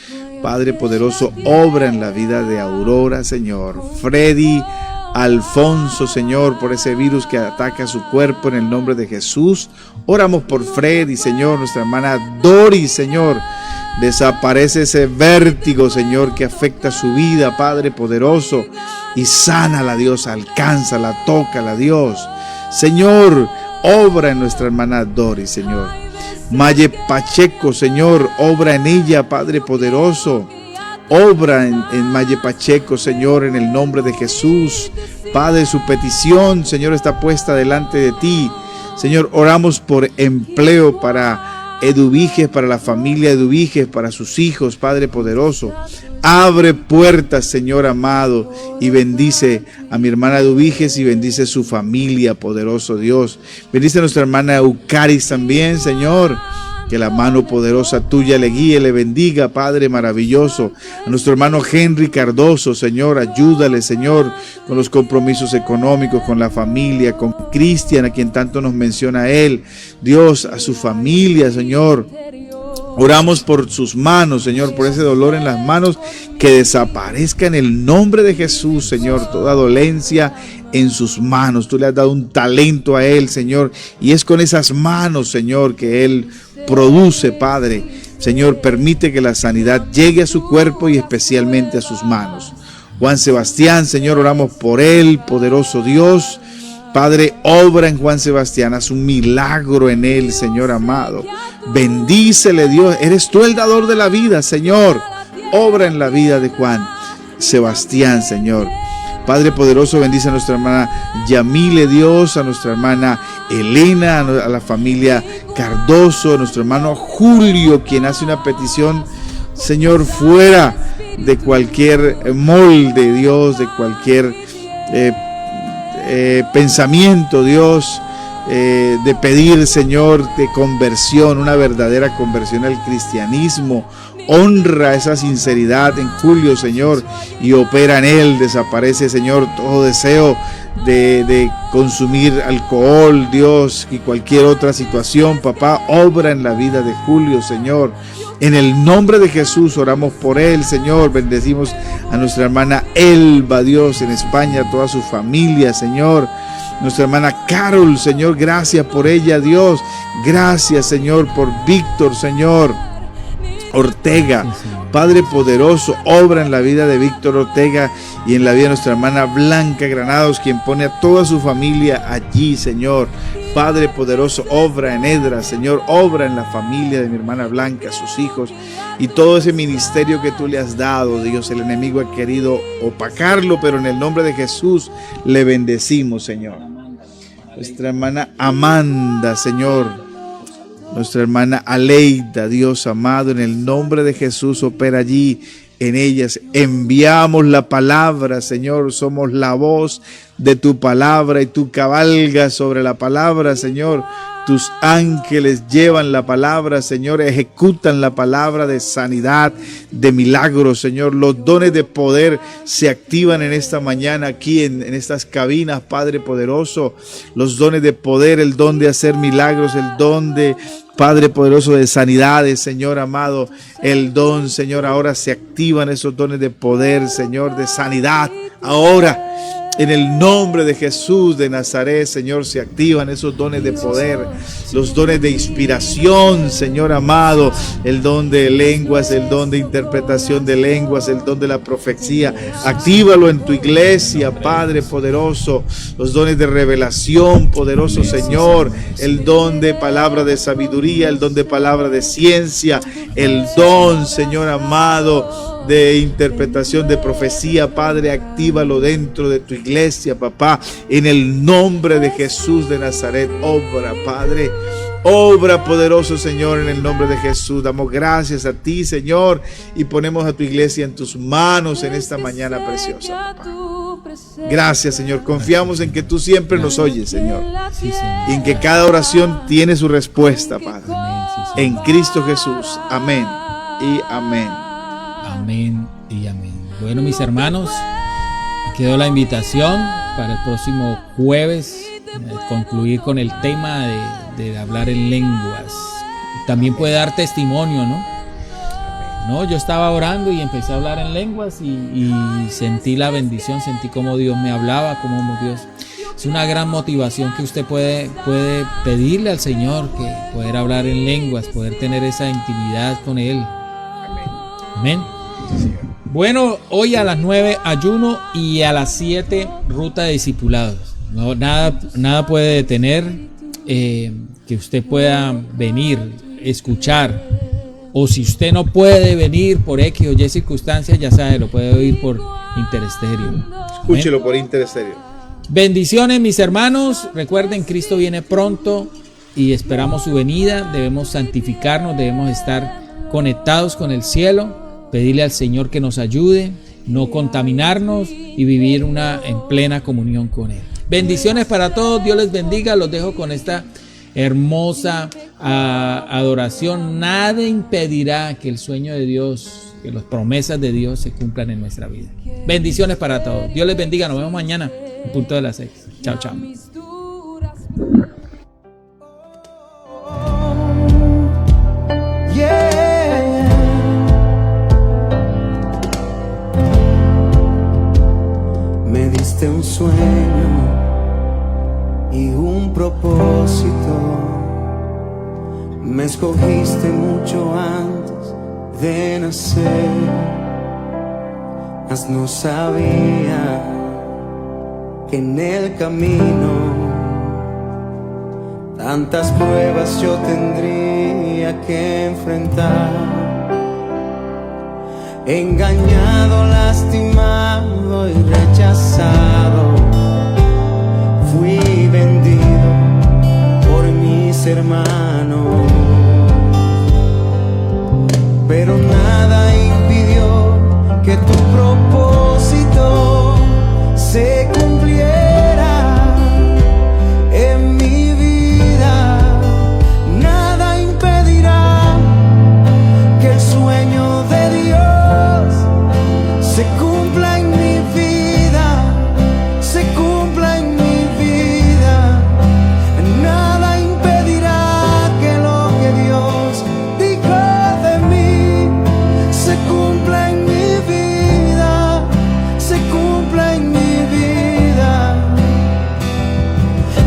Padre poderoso, obra en la vida de Aurora, Señor. Freddy Alfonso, Señor, por ese virus que ataca su cuerpo, en el nombre de Jesús. Oramos por Freddy, Señor, nuestra hermana Doris, Señor. Desaparece ese vértigo, Señor, que afecta su vida, Padre poderoso, y sánala, Dios, alcánzala, tócala, Dios. Señor, obra en nuestra hermana Doris, Señor. Maye Pacheco, Señor, obra en ella, Padre poderoso. Obra en Maye Pacheco, Señor, en el nombre de Jesús. Padre, su petición, Señor, está puesta delante de ti. Señor, oramos por empleo para Eduviges, para la familia Eduviges, para sus hijos, Padre poderoso. Abre puertas, Señor amado, y bendice a mi hermana Eduviges y bendice su familia, poderoso Dios. Bendice a nuestra hermana Eucaris también, Señor. Que la mano poderosa tuya le guíe, le bendiga, Padre maravilloso. A nuestro hermano Henry Cardoso, Señor, ayúdale, Señor, con los compromisos económicos, con la familia, con Cristian, a quien tanto nos menciona él. Dios, a su familia, Señor. Oramos por sus manos, Señor, por ese dolor en las manos, que desaparezca en el nombre de Jesús, Señor, toda dolencia en sus manos. Tú le has dado un talento a él, Señor, y es con esas manos, Señor, que él produce, Padre. Señor, permite que la sanidad llegue a su cuerpo y especialmente a sus manos. Juan Sebastián, Señor, oramos por él, poderoso Dios. Padre, obra en Juan Sebastián, haz un milagro en él, Señor amado. Bendícele, Dios, eres tú el dador de la vida, Señor. obra en la vida de Juan Sebastián, Señor. Padre poderoso, bendice a nuestra hermana Yamile, Dios, a nuestra hermana Elena, a la familia Cardoso, a nuestro hermano Julio, quien hace una petición, Señor, fuera de cualquier molde, Dios, de cualquier pensamiento, Dios, de pedir, Señor, de conversión, una verdadera conversión al cristianismo. Honra esa sinceridad en Julio, Señor, y opera en él. Desaparece, Señor, todo deseo de consumir alcohol, Dios, y cualquier otra situación. Papá, obra en la vida de Julio, Señor. En el nombre de Jesús oramos por él, Señor. Bendecimos a nuestra hermana Elba, Dios, en España, toda su familia, Señor. Nuestra hermana Carol, Señor, gracias por ella, Dios. Gracias, Señor, por Víctor, Señor Ortega. Padre poderoso, obra en la vida de Víctor Ortega y en la vida de nuestra hermana Blanca Granados, quien pone a toda su familia allí, Señor. Padre poderoso, obra en Edra, Señor, obra en la familia de mi hermana Blanca, sus hijos y todo ese ministerio que tú le has dado, Dios. El enemigo ha querido opacarlo, pero en el nombre de Jesús le bendecimos, Señor. Nuestra hermana Amanda, Señor. Nuestra hermana Aleida, Dios amado, en el nombre de Jesús opera allí en ellas. Enviamos la palabra, Señor, somos la voz de tu palabra y tú cabalgas sobre la palabra, Señor. Tus ángeles llevan la palabra, Señor, ejecutan la palabra de sanidad, de milagros, Señor. Los dones de poder se activan en esta mañana aquí en estas cabinas, Padre poderoso. Los dones de poder, el don de hacer milagros, el don de, Padre poderoso, de sanidades, Señor amado. El don, Señor, ahora se activan esos dones de poder, Señor, de sanidad. Ahora, en el nombre de Jesús de Nazaret, Señor, se activan esos dones de poder, los dones de inspiración, Señor amado, el don de lenguas, el don de interpretación de lenguas, el don de la profecía. Actívalo en tu iglesia, Padre poderoso, los dones de revelación, poderoso Señor, el don de palabra de sabiduría, el don de palabra de ciencia, el don, Señor amado, de interpretación de profecía. Padre, actívalo dentro de tu iglesia, papá, en el nombre de Jesús de Nazaret. Obra, Padre, obra poderoso, Señor, en el nombre de Jesús. Damos gracias a ti, Señor, y ponemos a tu iglesia en tus manos en esta mañana preciosa, papá. Gracias, Señor. Confiamos en que tú siempre nos oyes, Señor, y en que cada oración tiene su respuesta, Padre. En Cristo Jesús. Amén y amén. Amén y amén. Bueno, mis hermanos, quedó la invitación para el próximo jueves concluir con el tema de hablar en lenguas. También puede dar testimonio, ¿no? Yo estaba orando y empecé a hablar en lenguas y sentí la bendición, sentí cómo Dios me hablaba, cómo Dios... Es una gran motivación que usted puede pedirle al Señor, que poder hablar en lenguas, poder tener esa intimidad con Él. Amén. Bueno, hoy a las 9 ayuno y a las 7 ruta de discipulados. No, nada puede detener que usted pueda venir, escuchar. O si usted no puede venir por X o Y circunstancias, ya sabe, lo puede oír por Interestéreo. Escúchelo por Interestéreo. Bendiciones, mis hermanos. Recuerden, Cristo viene pronto y esperamos su venida. Debemos santificarnos, debemos estar conectados con el cielo. Pedirle al Señor que nos ayude, no contaminarnos y vivir en plena comunión con Él. Bendiciones para todos, Dios les bendiga. Los dejo con esta hermosa adoración. Nada impedirá que el sueño de Dios, que las promesas de Dios se cumplan en nuestra vida. Bendiciones para todos. Dios les bendiga. Nos vemos mañana en punto de las 6. Chao, chao. Me diste un sueño y un propósito. Me escogiste mucho antes de nacer, mas no sabía que en el camino tantas pruebas yo tendría que enfrentar. engañado, lastimado y rechazado. Fui vendido por mis hermanos, pero nada impidió que tu propósito se cumpliera en mi vida. Nada impedirá que el sueño de Dios se cumpla en mi vida, se cumpla en mi vida. Nada impedirá que lo que Dios dijo de mí se cumpla en mi vida, se cumpla en mi vida.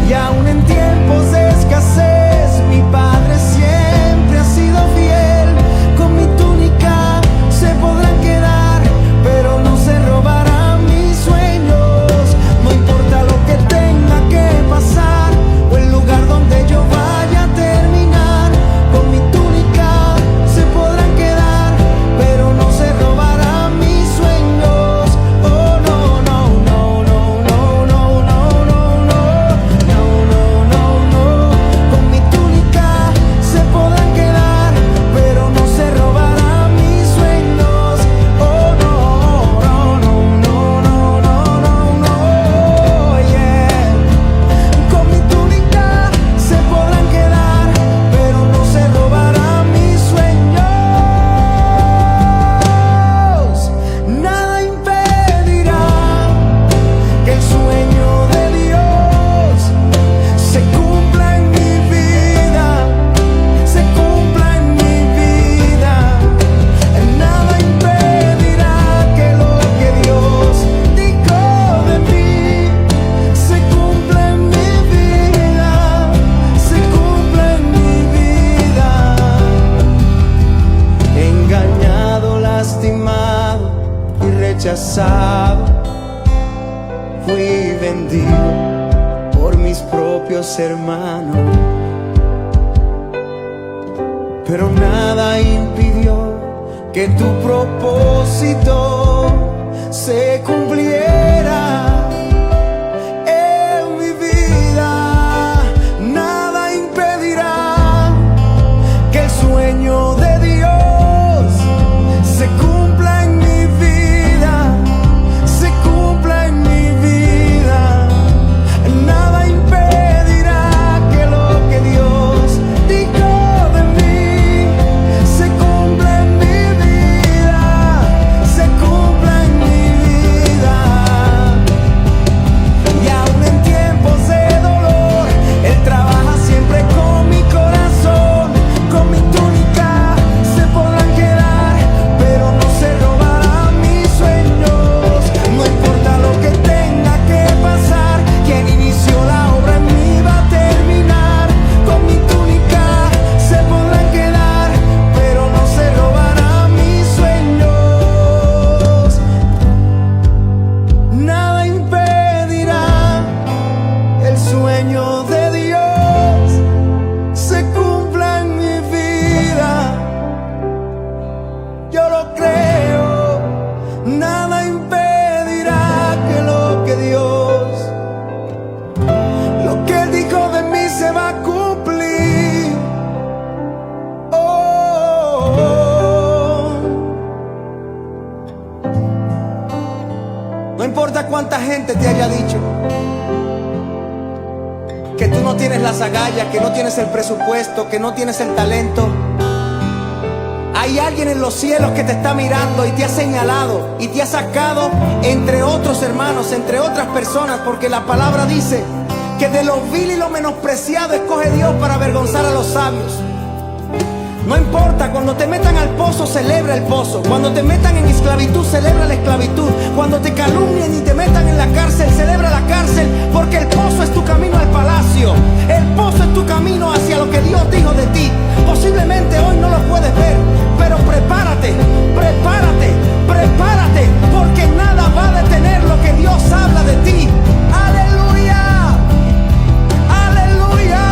Y aún en tiempos de escasez, mi Padre siempre ha sido fiel. Con mi túnica se podrán quedar, pero no se robarán mis sueños. No importa lo que tenga que pasar o el lugar donde yo vaya a terminar. Con mi túnica se podrán quedar, pero no se robarán mis sueños. Oh no, no, no, no, no, no, no, no, no, no, no, no. Con mi túnica se podrán quedar, pero no se robarán mis sueños. Oh no, no, no, no, no, no, no, no, yeah. Con mi túnica se podrán quedar, pero no se robarán mis sueños. Nada impedirá que el sueño de Dios se cumpla en mi vida, se cumpla en mi vida. Nada impedirá que lo que Dios dijo de mí se cumpla en mi vida, se cumpla en mi vida. Engañado, lastimado y rechazado, fui vendido por mis propios hermanos, pero nada impidió que tu propósito se cumpliera en mi vida. Nada impedirá que el sueño de Dios se cumpla en mi vida, se cumpla en mi vida. Nada impedirá que lo que Dios dijo de mí se cumpla en mi vida, se cumpla en mi vida. Y aún en tiempos de dolor, Él trabaja siempre con mi corazón. Con mi túnica se podrán quedar, pero no se robarán mis sueños. No importa lo que tenga que pasar, quien inició la obra en mí va a terminar. Con mi túnica se podrán quedar, pero no se robarán mis sueños. Nada impedirá el sueño de Dios se cumpla en mi vida. Yo lo creo. Nada impedirá que lo que Dios, lo que Él dijo de mí se va a cumplir. Oh, oh, oh. No importa cuánta gente te haya dicho que tú no tienes las agallas, que no tienes el presupuesto, que no tienes el talento. Hay alguien en los cielos que te está mirando y te ha señalado y te ha sacado entre otros hermanos, entre otras personas, porque la palabra dice que de lo vil y lo menospreciado escoge Dios para avergonzar a los sabios. No importa, cuando te metan al pozo, celebra el pozo. Cuando te metan en esclavitud, celebra la esclavitud. Cuando te calumnien y te metan en la cárcel, celebra la cárcel, porque el pozo es tu camino al palacio. El pozo es tu camino hacia lo que Dios dijo de ti. Posiblemente hoy no lo puedes ver, pero prepárate, prepárate, prepárate, porque nada va a detener lo que Dios habla de ti. ¡Aleluya! ¡Aleluya!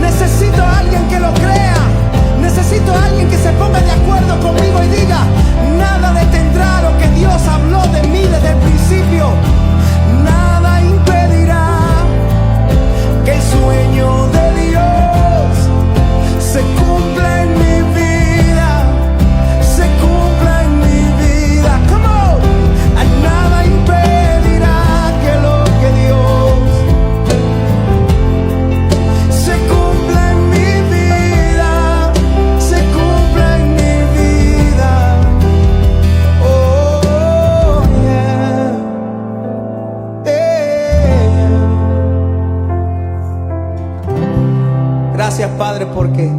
Necesito a alguien que lo crea. Necesito a alguien que se ponga de acuerdo conmigo y diga: nada detendrá gracias, Padre, porque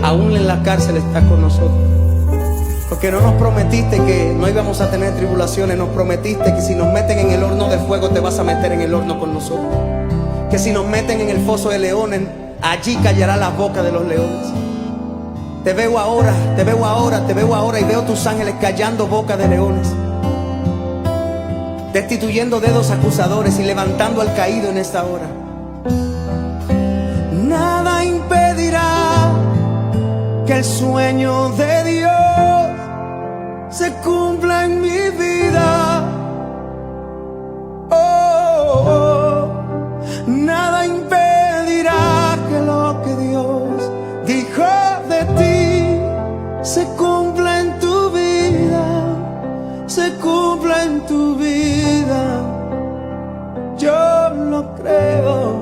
aún en la cárcel estás con nosotros. Porque no nos prometiste que no íbamos a tener tribulaciones, nos prometiste que si nos meten en el horno de fuego te vas a meter en el horno con nosotros. Que si nos meten en el foso de leones, allí callará la boca de los leones. Te veo ahora, te veo ahora, te veo ahora y veo tus ángeles callando boca de leones, destituyendo dedos acusadores y levantando al caído en esta hora. Nada impedirá que el sueño de Dios se cumpla en mi vida. Oh, oh. Nada impedirá que lo que Dios dijo de ti se cumpla en tu vida, se cumpla en tu vida. Yo lo creo.